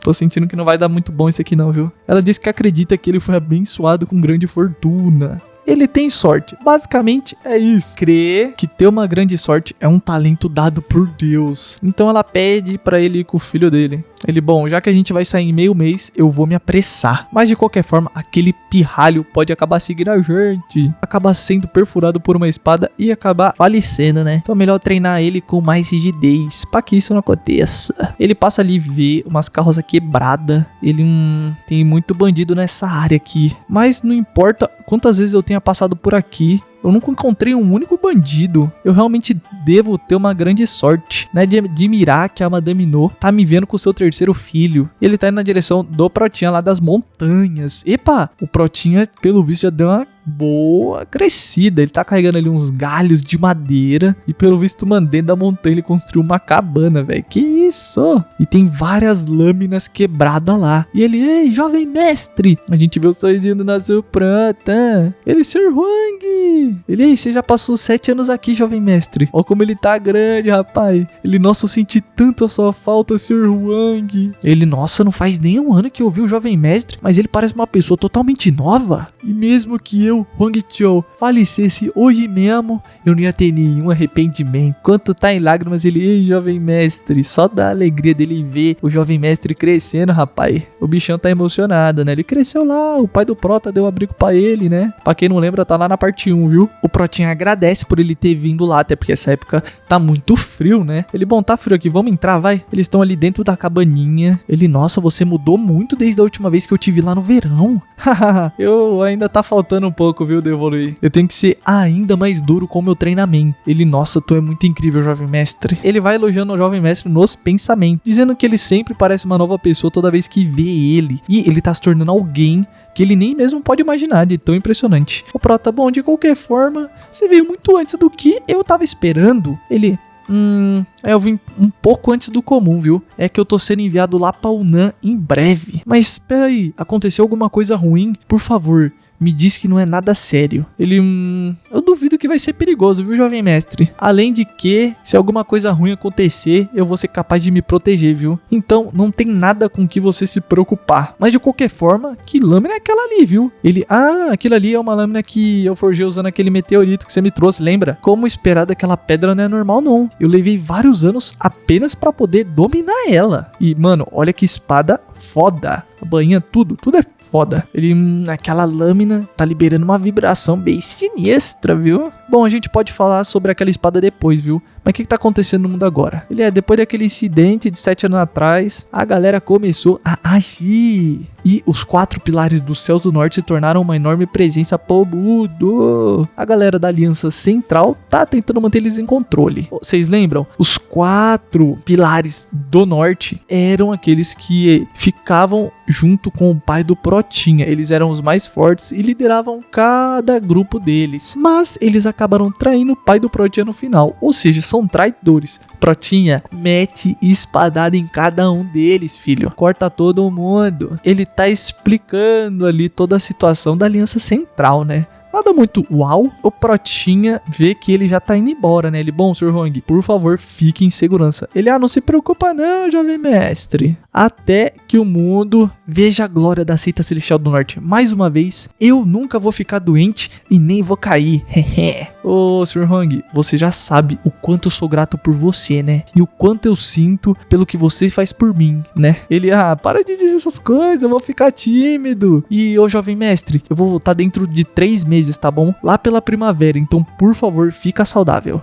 tô sentindo que não vai dar muito bom isso aqui não, viu? Ela diz que acredita que ele foi abençoado com grande fortuna. ele tem sorte. Basicamente é isso. Crê que ter uma grande sorte é um talento dado por Deus. Então ela pede pra ele ir com o filho dele. Ele, bom, já que a gente vai sair em meio mês, eu vou me apressar. Mas de qualquer forma, aquele pirralho pode acabar seguindo a gente. Acabar sendo perfurado por uma espada e acabar falecendo, né? Então é melhor treinar ele com mais rigidez, pra que isso não aconteça. Ele passa ali e vê umas carroças quebradas. Ele, tem muito bandido nessa área aqui. Mas não importa quantas vezes eu tenha passado por aqui, eu nunca encontrei um único bandido. Eu realmente devo ter uma grande sorte, né? De admirar que a Madame No tá me vendo com o seu terceiro filho. Ele tá indo na direção do Protinha lá das montanhas. Epa! O Protinha, pelo visto, já deu uma boa crescida. Ele tá carregando ali uns galhos de madeira. E pelo visto, mano, dentro da montanha ele construiu uma cabana, velho. Que isso? E tem várias lâminas quebradas lá. E ele, ei, jovem mestre! A gente vê o sorrisinho do nosso Prota. Ele, Sr. Huang! Ele, ei, você já passou 7 anos aqui, jovem mestre. Olha como ele tá grande, rapaz. Ele, nossa, eu senti tanto a sua falta, Sr. Huang. Ele, nossa, não faz nem um ano que eu vi o jovem mestre, mas ele parece uma pessoa totalmente nova. E mesmo que eu, Huang Chou, falecesse hoje mesmo, eu não ia ter nenhum arrependimento. Enquanto tá em lágrimas, ele, ei, jovem mestre, só da alegria dele ver o jovem mestre crescendo, rapaz. O bichão tá emocionado, né? Ele cresceu lá, o pai do Prota deu abrigo pra ele, né? Pra quem não lembra, tá lá na parte 1, viu? O Protinha agradece por ele ter vindo lá, até porque essa época tá muito frio, né? Ele, bom, tá frio aqui, vamos entrar, vai. Eles estão ali dentro da cabaninha. Ele, nossa, você mudou muito desde a última vez que eu te vi lá no verão. Haha, eu ainda tá faltando um pouco, viu, de evoluir. Eu tenho que ser ainda mais duro com o meu treinamento. Ele, nossa, tu é muito incrível, jovem mestre. Ele vai elogiando o jovem mestre nos pensamentos, dizendo que ele sempre parece uma nova pessoa toda vez que vê ele. E ele tá se tornando alguém que ele nem mesmo pode imaginar, de tão impressionante. O Prota, bom, de qualquer forma, você veio muito antes do que eu tava esperando. Ele, eu vim um pouco antes do comum, viu? É que eu tô sendo enviado lá pra Unan em breve. Mas espera aí, aconteceu alguma coisa ruim? Por favor, me diz que não é nada sério. Ele, eu duvido que vai ser perigoso, viu, jovem mestre? Além de que, se alguma coisa ruim acontecer, eu vou ser capaz de me proteger, viu? Então, não tem nada com que você se preocupar. Mas de qualquer forma, que lâmina é aquela ali, viu? Ele, aquilo ali é uma lâmina que eu forjei usando aquele meteorito que você me trouxe, lembra? Como esperar daquela pedra não é normal, não. Eu levei vários anos apenas pra poder dominar ela. E, mano, olha que espada foda. A bainha, tudo é foda. Ele, aquela lâmina tá liberando uma vibração bem sinistra, viu? Bom, a gente pode falar sobre aquela espada depois, viu? Mas o que tá acontecendo no mundo agora? Ele, depois daquele incidente de 7 anos atrás, a galera começou a agir. E os 4 pilares dos céus do norte se tornaram uma enorme presença pro mundo. A galera da Aliança Central tá tentando manter eles em controle. Vocês lembram? Os 4 pilares do norte eram aqueles que ficavam junto com o pai do Protinha. Eles eram os mais fortes e lideravam cada grupo deles. Mas eles acabaram traindo o pai do Protinha no final. Ou seja, são traidores. Protinha mete espadada em cada um deles, filho. Corta todo mundo. Ele tá explicando ali toda a situação da Aliança Central, né? Nada muito uau. O Protinha vê que ele já tá indo embora, né? Ele, bom, Sr. Huang, por favor, fique em segurança. Ele, não se preocupa não, jovem mestre. Até que o mundo veja a glória da seita celestial do norte. Mais uma vez, eu nunca vou ficar doente e nem vou cair. Ô, Sr. Huang, você já sabe o quanto eu sou grato por você, né? E o quanto eu sinto pelo que você faz por mim, né? Ele, para de dizer essas coisas, eu vou ficar tímido. E, ô, jovem mestre, eu vou voltar dentro de 3 meses, tá bom? Lá pela primavera, então, por favor, fica saudável.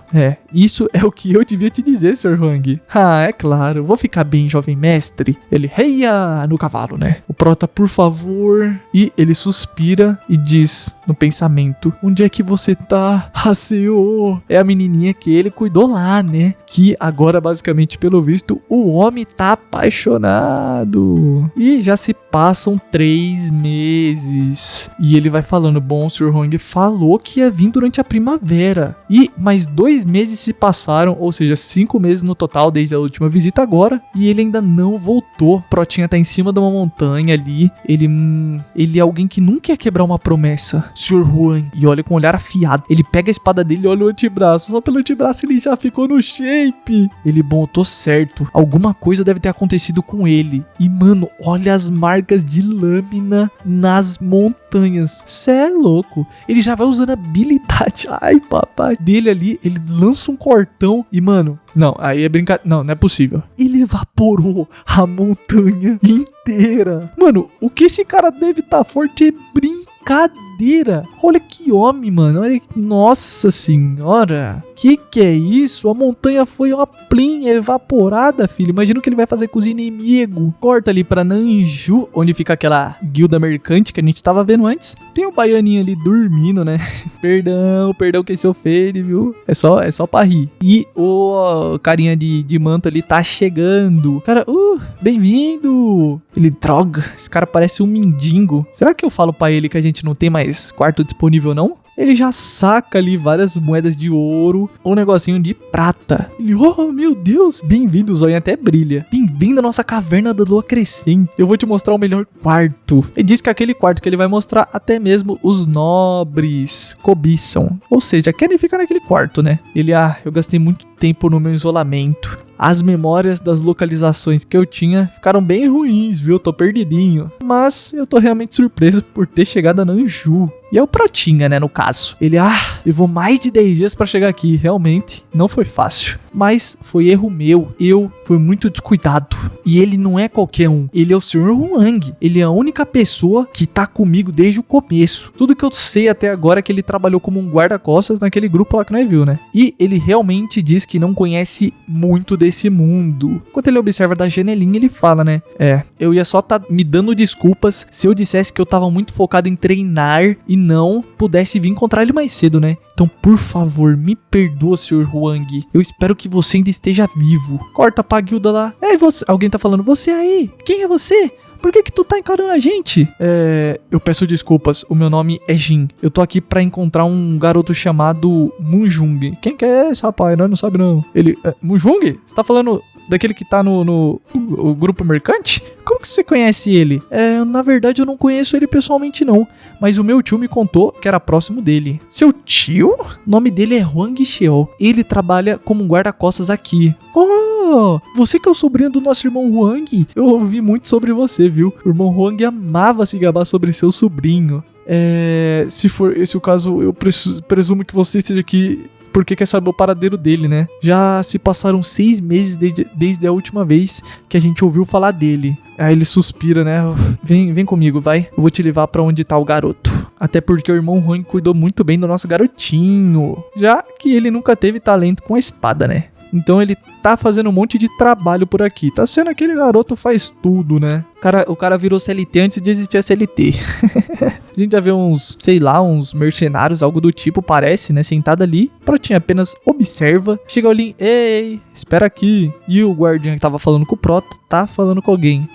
Isso é o que eu devia te dizer, Sr. Huang. É claro, vou ficar bem, jovem mestre. Ele, reia no cavalo, né? O Prota, por favor. E ele suspira e diz no pensamento, onde é que você tá? Senhor. É a menininha que ele cuidou lá, né? Que agora, basicamente, pelo visto, o homem tá apaixonado. E já se passam 3 meses. E ele vai falando, bom, o Sr. Huang falou que ia vir durante a primavera. E mais 2 meses se passaram, ou seja, 5 meses no total desde a última visita agora. E ele ainda não voltou. Protinha tá em cima de uma montanha ali. Ele é alguém que nunca ia quebrar uma promessa. Sr. Huang. E olha com um olhar afiado. Ele pega a espada dele e olha o antebraço. Só pelo antebraço ele já ficou no shape. Ele, bom, eu tô certo. Alguma coisa deve ter acontecido com ele. E, mano, olha as marcas marcas de lâmina nas montanhas. Cê é louco. Ele já vai usando a habilidade. Ai, papai. Dele ali, ele lança um cortão e, mano... Não, aí é brincadeira. Não é possível. Ele evaporou a montanha inteira. Mano, o que esse cara deve estar forte é brincadeira. Olha que homem, mano. Olha, nossa senhora. Que é isso? A montanha foi uma plinha evaporada, filho. Imagina o que ele vai fazer com os inimigos. Corta ali pra Nanju, onde fica aquela guilda mercante que a gente tava vendo antes. Tem o baianinho ali dormindo, né? Perdão quem se ofende, viu? É só pra rir. E o carinha de manto ali tá chegando. Cara, bem-vindo. Ele, droga, esse cara parece um mendigo. Será que eu falo pra ele que a gente não tem mais quarto disponível, não? Ele já saca ali várias moedas de ouro, um negocinho de prata. Ele, oh meu Deus, bem-vindo, o zóio até brilha. Bem-vindo à nossa caverna da lua crescente. Eu vou te mostrar o melhor quarto. Ele diz que aquele quarto que ele vai mostrar, até mesmo os nobres cobiçam. Ou seja, querem ficar naquele quarto, né? Ele, eu gastei muito tempo no meu isolamento. As memórias das localizações que eu tinha ficaram bem ruins, viu? Tô perdidinho. Mas eu tô realmente surpreso por ter chegado a Nanju. E é o Protinha, né, no caso. Ele, levou mais de 10 dias pra chegar aqui. Realmente, não foi fácil. Mas foi erro meu. Eu fui muito descuidado. E ele não é qualquer um. Ele é o Sr. Huang. Ele é a única pessoa que tá comigo desde o começo. Tudo que eu sei até agora é que ele trabalhou como um guarda-costas naquele grupo lá que nós viu, né? E ele realmente diz que não conhece muito desse mundo. Enquanto ele observa da janelinha, ele fala, né? Eu ia só tá me dando desculpas se eu dissesse que eu tava muito focado em treinar e não pudesse vir encontrar ele mais cedo, né? Então, por favor, me perdoa, Sr. Huang. Eu espero que você ainda esteja vivo. Corta pra guilda lá. Você... Alguém tá falando, você aí? Quem é você? Por que tu tá encarando a gente? Eu peço desculpas, o meu nome é Jin. Eu tô aqui pra encontrar um garoto chamado Munjung. Quem que é esse rapaz? Nós não sabe não. Ele... Munjung? Você tá falando daquele que tá no grupo mercante? Como que você conhece ele? Na verdade eu não conheço ele pessoalmente não. Mas o meu tio me contou que era próximo dele. Seu tio? O nome dele é Huang Xiao. Ele trabalha como um guarda-costas aqui. Oh, você que é o sobrinho do nosso irmão Huang? Eu ouvi muito sobre você, viu? O irmão Huang amava se gabar sobre seu sobrinho. Se for esse o caso, eu presumo que você esteja aqui porque quer saber o paradeiro dele, né? Já se passaram 6 meses desde a última vez que a gente ouviu falar dele. Aí ele suspira, né? Vem comigo, vai. Eu vou te levar pra onde tá o garoto. Até porque o irmão Huang cuidou muito bem do nosso garotinho. Já que ele nunca teve talento com a espada, né? Então ele tá fazendo um monte de trabalho por aqui. Tá sendo aquele garoto faz tudo, né? O cara virou CLT antes de existir a CLT. A gente já vê uns mercenários, algo do tipo, parece, né? Sentado ali. Protinha apenas observa. Chega o Lin, ei, espera aqui. E o guardião que tava falando com o Prota tá falando com alguém.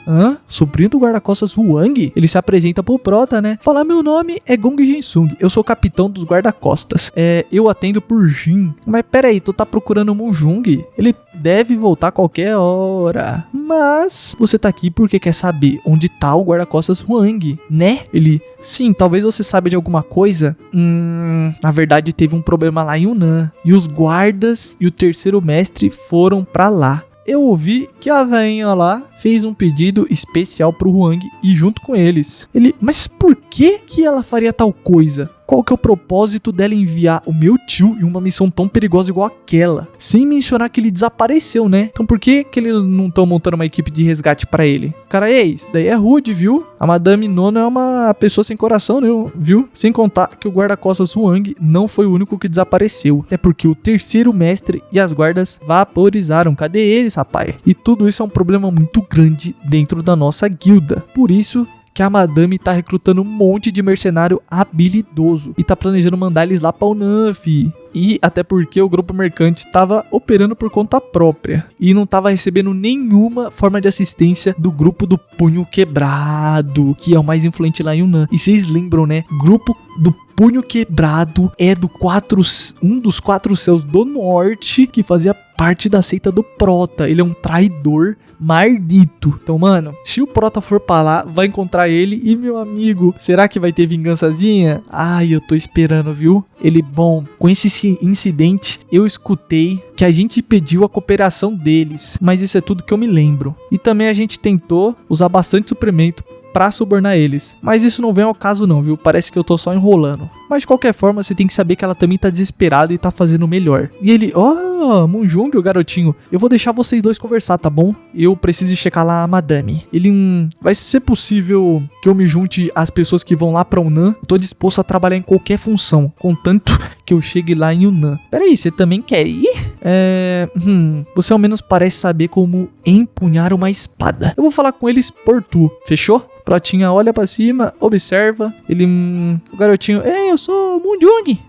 Sobrinho do guarda-costas Huang? Ele se apresenta pro Prota, né? Fala, meu nome é Gong Jinsung. Eu sou o capitão dos guarda-costas. Eu atendo por Jin. Mas peraí, tu tá procurando o Munjung? Ele deve voltar a qualquer hora. Mas você tá aqui porque quer saber onde tá o guarda-costas Huang, né? Ele, sim, talvez você saiba de alguma coisa. Na verdade teve um problema lá em Yunnan. E os guardas e o terceiro mestre foram pra lá. Eu ouvi que a velhinha lá fez um pedido especial pro Huang e junto com eles. Mas por que ela faria tal coisa? Qual que é o propósito dela enviar o meu tio em uma missão tão perigosa igual aquela? Sem mencionar que ele desapareceu, né? Então por que eles não estão montando uma equipe de resgate pra ele? Cara, isso daí é rude, viu? A Madame Nono é uma pessoa sem coração, viu? Sem contar que o guarda-costas Huang não foi o único que desapareceu. É porque o terceiro mestre e as guardas vaporizaram. Cadê eles, rapaz? E tudo isso é um problema muito grande dentro da nossa guilda. Por isso que a Madame tá recrutando um monte de mercenário habilidoso e tá planejando mandar eles lá pra Unanf. E até porque o grupo mercante estava operando por conta própria e não estava recebendo nenhuma forma de assistência do grupo do Punho Quebrado, que é o mais influente lá em Yunnan. E vocês lembram, né? Grupo do Punho Quebrado é um dos 4 céus do norte que fazia parte da seita do Prota. Ele é um traidor maldito. Então, mano, se o Prota for pra lá, vai encontrar ele e, meu amigo, será que vai ter vingançazinha? Ai, eu tô esperando, viu? Com esse incidente, eu escutei que a gente pediu a cooperação deles, mas isso é tudo que eu me lembro. E também a gente tentou usar bastante suplemento pra subornar eles. Mas isso não vem ao caso não, viu? Parece que eu tô só enrolando. Mas de qualquer forma, você tem que saber que ela também tá desesperada e tá fazendo o melhor. E ele, Moonjung, o garotinho, eu vou deixar vocês dois conversar, tá bom? Eu preciso checar lá a madame. Ele, vai ser possível que eu me junte às pessoas que vão lá pra Yunnan? Eu tô disposto a trabalhar em qualquer função, contanto que eu chegue lá em Yunnan. Peraí, você também quer ir? Você ao menos parece saber como empunhar uma espada. Eu vou falar com eles por tu, fechou? Protinha olha pra cima, observa. Ele, o garotinho, ei, eu sou Moonjung.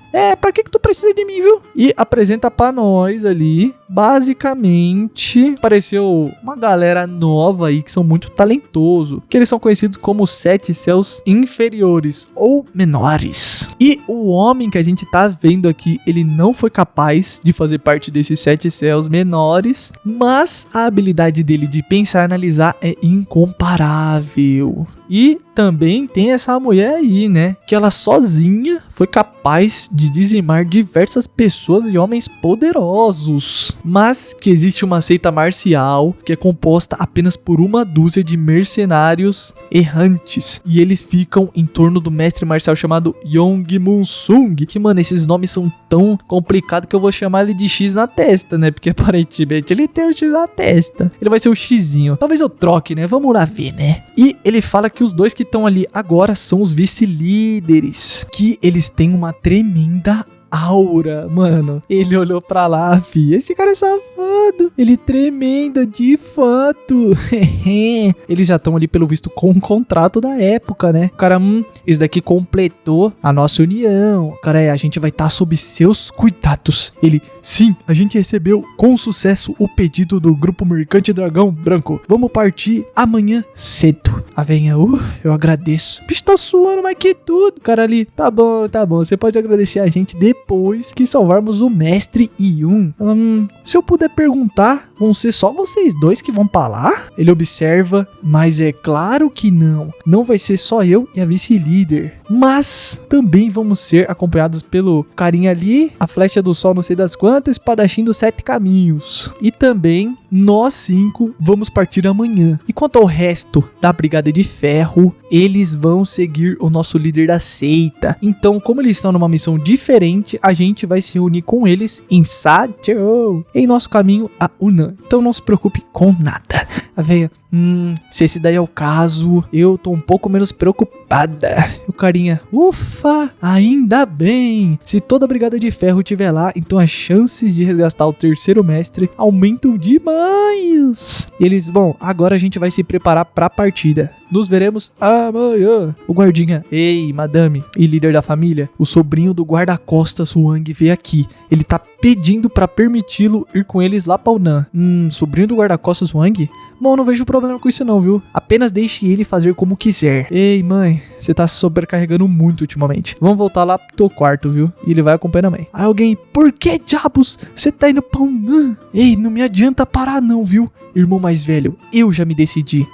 Pra que tu precisa de mim, viu? E apresenta pra nós ali, basicamente, apareceu uma galera nova aí que são muito talentosos, que eles são conhecidos como 7 céus inferiores ou menores. E o homem que a gente tá vendo aqui, ele não foi capaz de fazer parte desses 7 céus menores, mas a habilidade dele de pensar e analisar é incomparável. E também tem essa mulher aí, né? Que ela sozinha foi capaz de dizimar diversas pessoas e homens poderosos. Mas que existe uma seita marcial que é composta apenas por uma dúzia de mercenários errantes. E eles ficam em torno do mestre marcial chamado Yong Moonsung. Que, mano, esses nomes são tão complicados que eu vou chamar ele de X na testa, né? Porque aparentemente ele tem o X na testa. Ele vai ser o Xzinho. Talvez eu troque, né? Vamos lá ver, né? E ele fala que os dois que estão ali agora são os vice-líderes, que eles têm uma tremenda aura, mano. Ele olhou pra lá, fi. Esse cara é safado. Ele tremendo, de fato. Eles já estão ali, pelo visto, com um contrato da época, né? O cara, isso daqui completou a nossa união. Cara, a gente vai estar sob seus cuidados. Ele, sim, a gente recebeu com sucesso o pedido do Grupo Mercante Dragão Branco. Vamos partir amanhã cedo. A venha, eu agradeço. O bicho tá suando mais que tudo. O cara ali, tá bom. Você pode agradecer a gente depois que salvarmos o mestre Yun. Se eu puder perguntar, vão ser só vocês dois que vão pra lá? Ele observa, mas é claro que não. Não vai ser só eu e a vice-líder. Mas também vamos ser acompanhados pelo carinha ali, a flecha do sol não sei das quantas, espadachim dos 7 caminhos. E também nós 5 vamos partir amanhã. E quanto ao resto da Brigada de Ferro, eles vão seguir o nosso líder da seita. Então, como eles estão numa missão diferente, a gente vai se unir com eles em Sacho, em nosso caminho a Yunnan. Então não se preocupe com nada. A véia, se esse daí é o caso, eu tô um pouco menos preocupada. O carinha, ufa, ainda bem. Se toda a Brigada de Ferro estiver lá, então as chances de resgatar o terceiro mestre aumentam demais. E eles, agora a gente vai se preparar pra partida. Nos veremos amanhã. O guardinha, ei, madame e líder da família, o sobrinho do guarda-costas Wang veio aqui. Ele tá pedindo pra permiti-lo ir com eles lá pra Yunnan. Sobrinho do guarda-costas Wang? Bom, não vejo problema com isso não, viu? Apenas deixe ele fazer como quiser. Ei, mãe, você tá se sobrecarregando muito ultimamente. Vamos voltar lá pro teu quarto, viu? E ele vai acompanhando a mãe. Aí alguém, por que diabos você tá indo pra Yunnan? Ei, não me adianta parar não, viu? Irmão mais velho, eu já me decidi.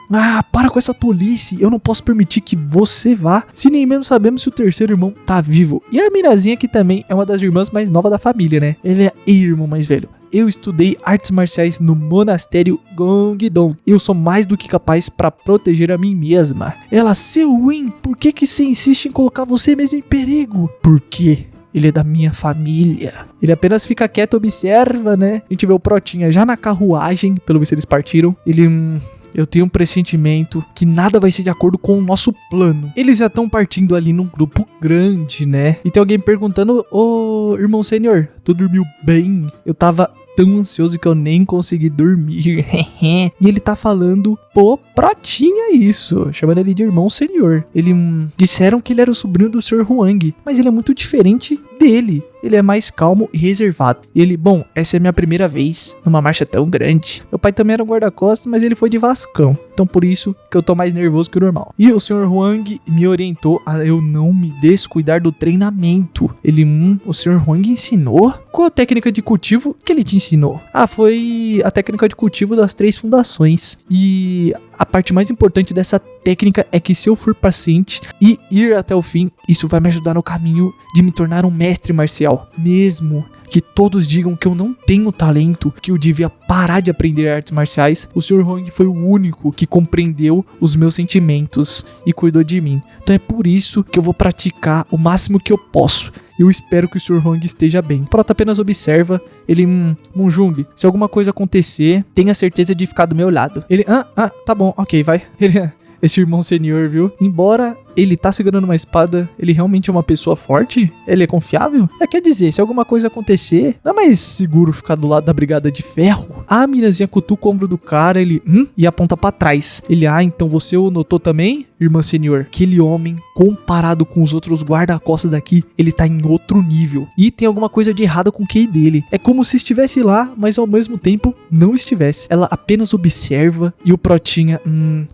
Para com essa tolice. Eu não posso permitir que você vá, se nem mesmo sabemos se o terceiro irmão tá vivo. E a Mirazinha, que também é uma das irmãs mais novas da família, né? Ele é irmão mais velho. Eu estudei artes marciais no monastério Gongdong. Eu sou mais do que capaz para proteger a mim mesma. Ela, seu Win, por que você insiste em colocar você mesmo em perigo? Por quê? Ele é da minha família. Ele apenas fica quieto, observa, né? A gente vê o Protinha já na carruagem. Pelo visto eles partiram. Ele... eu tenho um pressentimento que nada vai ser de acordo com o nosso plano. Eles já estão partindo ali num grupo grande, né? E tem alguém perguntando, ô, irmão sênior, tu dormiu bem? Eu tava tão ansioso que eu nem consegui dormir. E ele tá falando, Protinha isso, chamando ele de irmão sênior. Ele, disseram que ele era o sobrinho do Sr. Huang, mas ele é muito diferente dele. Ele é mais calmo e reservado. E ele, essa é a minha primeira vez numa marcha tão grande. Meu pai também era um guarda-costas, mas ele foi de Vascão. Então por isso que eu tô mais nervoso que o normal. E o Sr. Huang me orientou a eu não me descuidar do treinamento. Ele, o Sr. Huang ensinou? Qual a técnica de cultivo que ele te ensinou? Foi a técnica de cultivo das 3 fundações. E a parte mais importante dessa técnica é que se eu for paciente e ir até o fim, isso vai me ajudar no caminho de me tornar um mestre marcial. Mesmo que todos digam que eu não tenho talento, que eu devia parar de aprender artes marciais, o Sr. Huang foi o único que compreendeu os meus sentimentos e cuidou de mim. Então é por isso que eu vou praticar o máximo que eu posso. Eu espero que o Sr. Huang esteja bem. O Prota apenas observa. Ele, Munjung, se alguma coisa acontecer, tenha certeza de ficar do meu lado. Ele, tá bom, ok, vai. Ele, esse irmão senior, viu? Embora ele tá segurando uma espada, ele realmente é uma pessoa forte? Ele é confiável? Quer dizer, se alguma coisa acontecer, não é mais seguro ficar do lado da Brigada de Ferro? A minazinha cutuca o ombro do cara, ele, e aponta pra trás. Ele, então você o notou também, irmã senior? Aquele homem, comparado com os outros guarda-costas daqui, ele tá em outro nível. E tem alguma coisa de errado com o QI dele. É como se estivesse lá, mas ao mesmo tempo não estivesse. Ela apenas observa e o Protinha,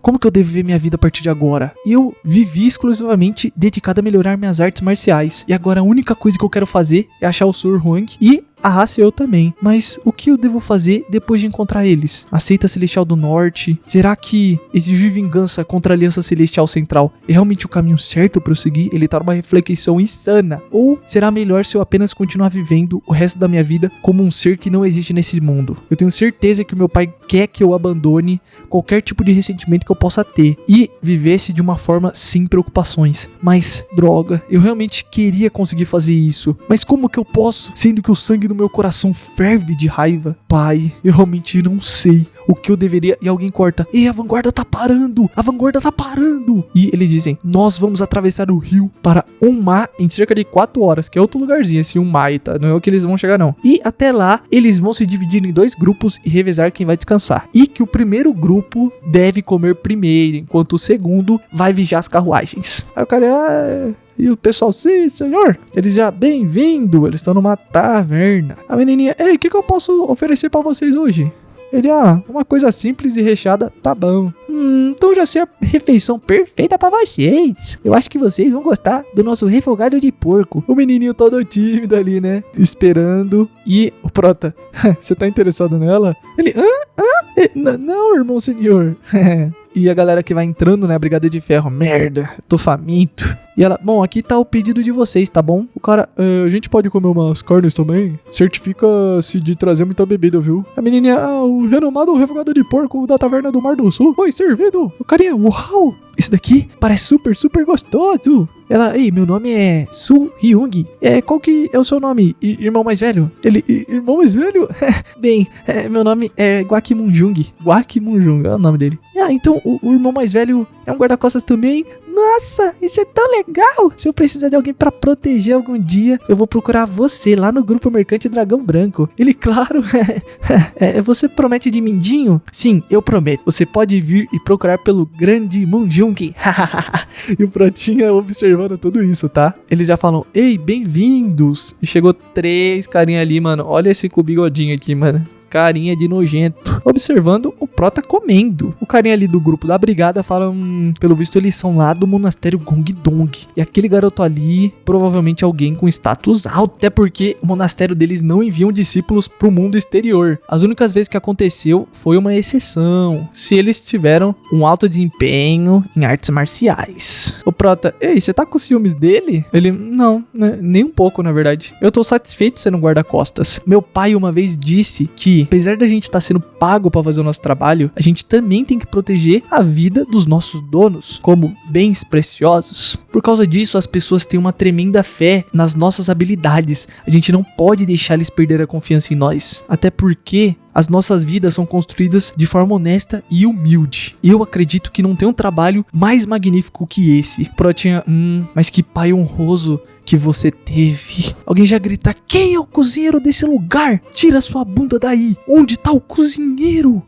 como que eu devo ver minha vida a partir de agora? Eu vivi exclusivamente dedicado a melhorar minhas artes marciais. E agora a única coisa que eu quero fazer é achar o Sr. Huang e a raça eu também. Mas o que eu devo fazer depois de encontrar eles? A seita celestial do norte? Será que exigir vingança contra a aliança celestial central é realmente o caminho certo para eu seguir? Ele tá numa reflexão insana. Ou será melhor se eu apenas continuar vivendo o resto da minha vida como um ser que não existe nesse mundo? Eu tenho certeza que o meu pai quer que eu abandone qualquer tipo de ressentimento que eu possa ter e vivesse de uma forma sem preocupações. Mas, droga, eu realmente queria conseguir fazer isso. Mas como que eu posso, sendo que o sangue do meu coração ferve de raiva? Pai, eu realmente não sei o que eu deveria... E alguém corta. Ei, a vanguarda tá parando! A vanguarda tá parando! E eles dizem, nós vamos atravessar o rio para Onma em cerca de 4 horas, que é outro lugarzinho, esse Onma, tá? Não é o que eles vão chegar, não. E até lá, eles vão se dividir em 2 grupos e revezar quem vai descansar. E que o primeiro grupo deve comer primeiro, enquanto o segundo vai vigiar as carruagens. Aí o cara... E o pessoal, sim, senhor, eles já, bem-vindo, eles estão numa taverna. A menininha, ei, o que eu posso oferecer pra vocês hoje? Ele, uma coisa simples e recheada, tá bom. Então já sei a refeição perfeita pra vocês. Eu acho que vocês vão gostar do nosso refogado de porco. O menininho todo tímido ali, né? Esperando. E o Prota, você tá interessado nela? Ele, não, irmão senhor. E a galera que vai entrando, né? A Brigada de Ferro, merda, tô faminto. E ela, bom, aqui tá o pedido de vocês, tá bom? O cara, a gente pode comer umas carnes também? Certifica-se de trazer muita bebida, viu? A menininha, o renomado refogado de porco da Taverna do Mar do Sul foi servido. O carinha, uau, isso daqui parece super, super gostoso. Ela, ei, meu nome é Su Hyung. Qual que é o seu nome, irmão mais velho? Ele, irmão mais velho? Bem, meu nome é Guakimunjung. Guakimunjung é o nome dele. Então o irmão mais velho é um guarda-costas também? Nossa, isso é tão legal! Se eu precisar de alguém pra proteger algum dia, eu vou procurar você lá no grupo Mercante Dragão Branco. Ele, claro, você promete de mindinho? Sim, eu prometo. Você pode vir e procurar pelo grande Munjung. E o Protinha observando tudo isso, tá? Eles já falam, ei, bem-vindos! E chegou 3 carinha ali, mano. Olha esse com o bigodinho aqui, mano. Carinha de nojento, observando o Prota comendo. O carinha ali do grupo da brigada fala, pelo visto eles são lá do monastério Gongdong. E aquele garoto ali, provavelmente alguém com status alto, até porque o monastério deles não enviam discípulos pro mundo exterior. As únicas vezes que aconteceu foi uma exceção, se eles tiveram um alto desempenho em artes marciais. O Prota, ei, você tá com ciúmes dele? Ele, não, né, nem um pouco na verdade. Eu tô satisfeito sendo guarda-costas. Meu pai uma vez disse que apesar da gente estar sendo pago para fazer o nosso trabalho, a gente também tem que proteger a vida dos nossos donos como bens preciosos. Por causa disso, as pessoas têm uma tremenda fé nas nossas habilidades. A gente não pode deixar eles perder a confiança em nós. Até porque as nossas vidas são construídas de forma honesta e humilde. Eu acredito que não tem um trabalho mais magnífico que esse. Protinha, mas que pai honroso que você teve. Alguém já grita, quem é o cozinheiro desse lugar? Tira sua bunda daí. Onde tá o cozinheiro?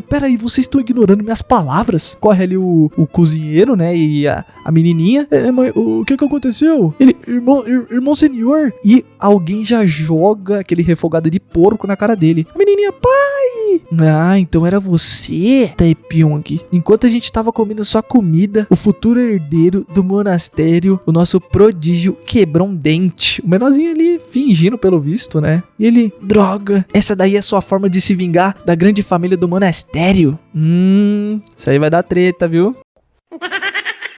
Peraí, vocês estão ignorando minhas palavras. Corre ali o cozinheiro, né? E a menininha. Mas o que aconteceu? Ele, irmão senhor. E alguém já joga aquele refogado de porco na cara dele. A menininha, Ah, então era você, Taepyong. Enquanto a gente tava comendo sua comida, o futuro herdeiro do monastério, o nosso prodígio, quebrou um dente. O menorzinho ali fingindo pelo visto, né? E ele, droga, essa daí é a sua forma de se vingar da grande família do monastério? Isso aí vai dar treta, viu?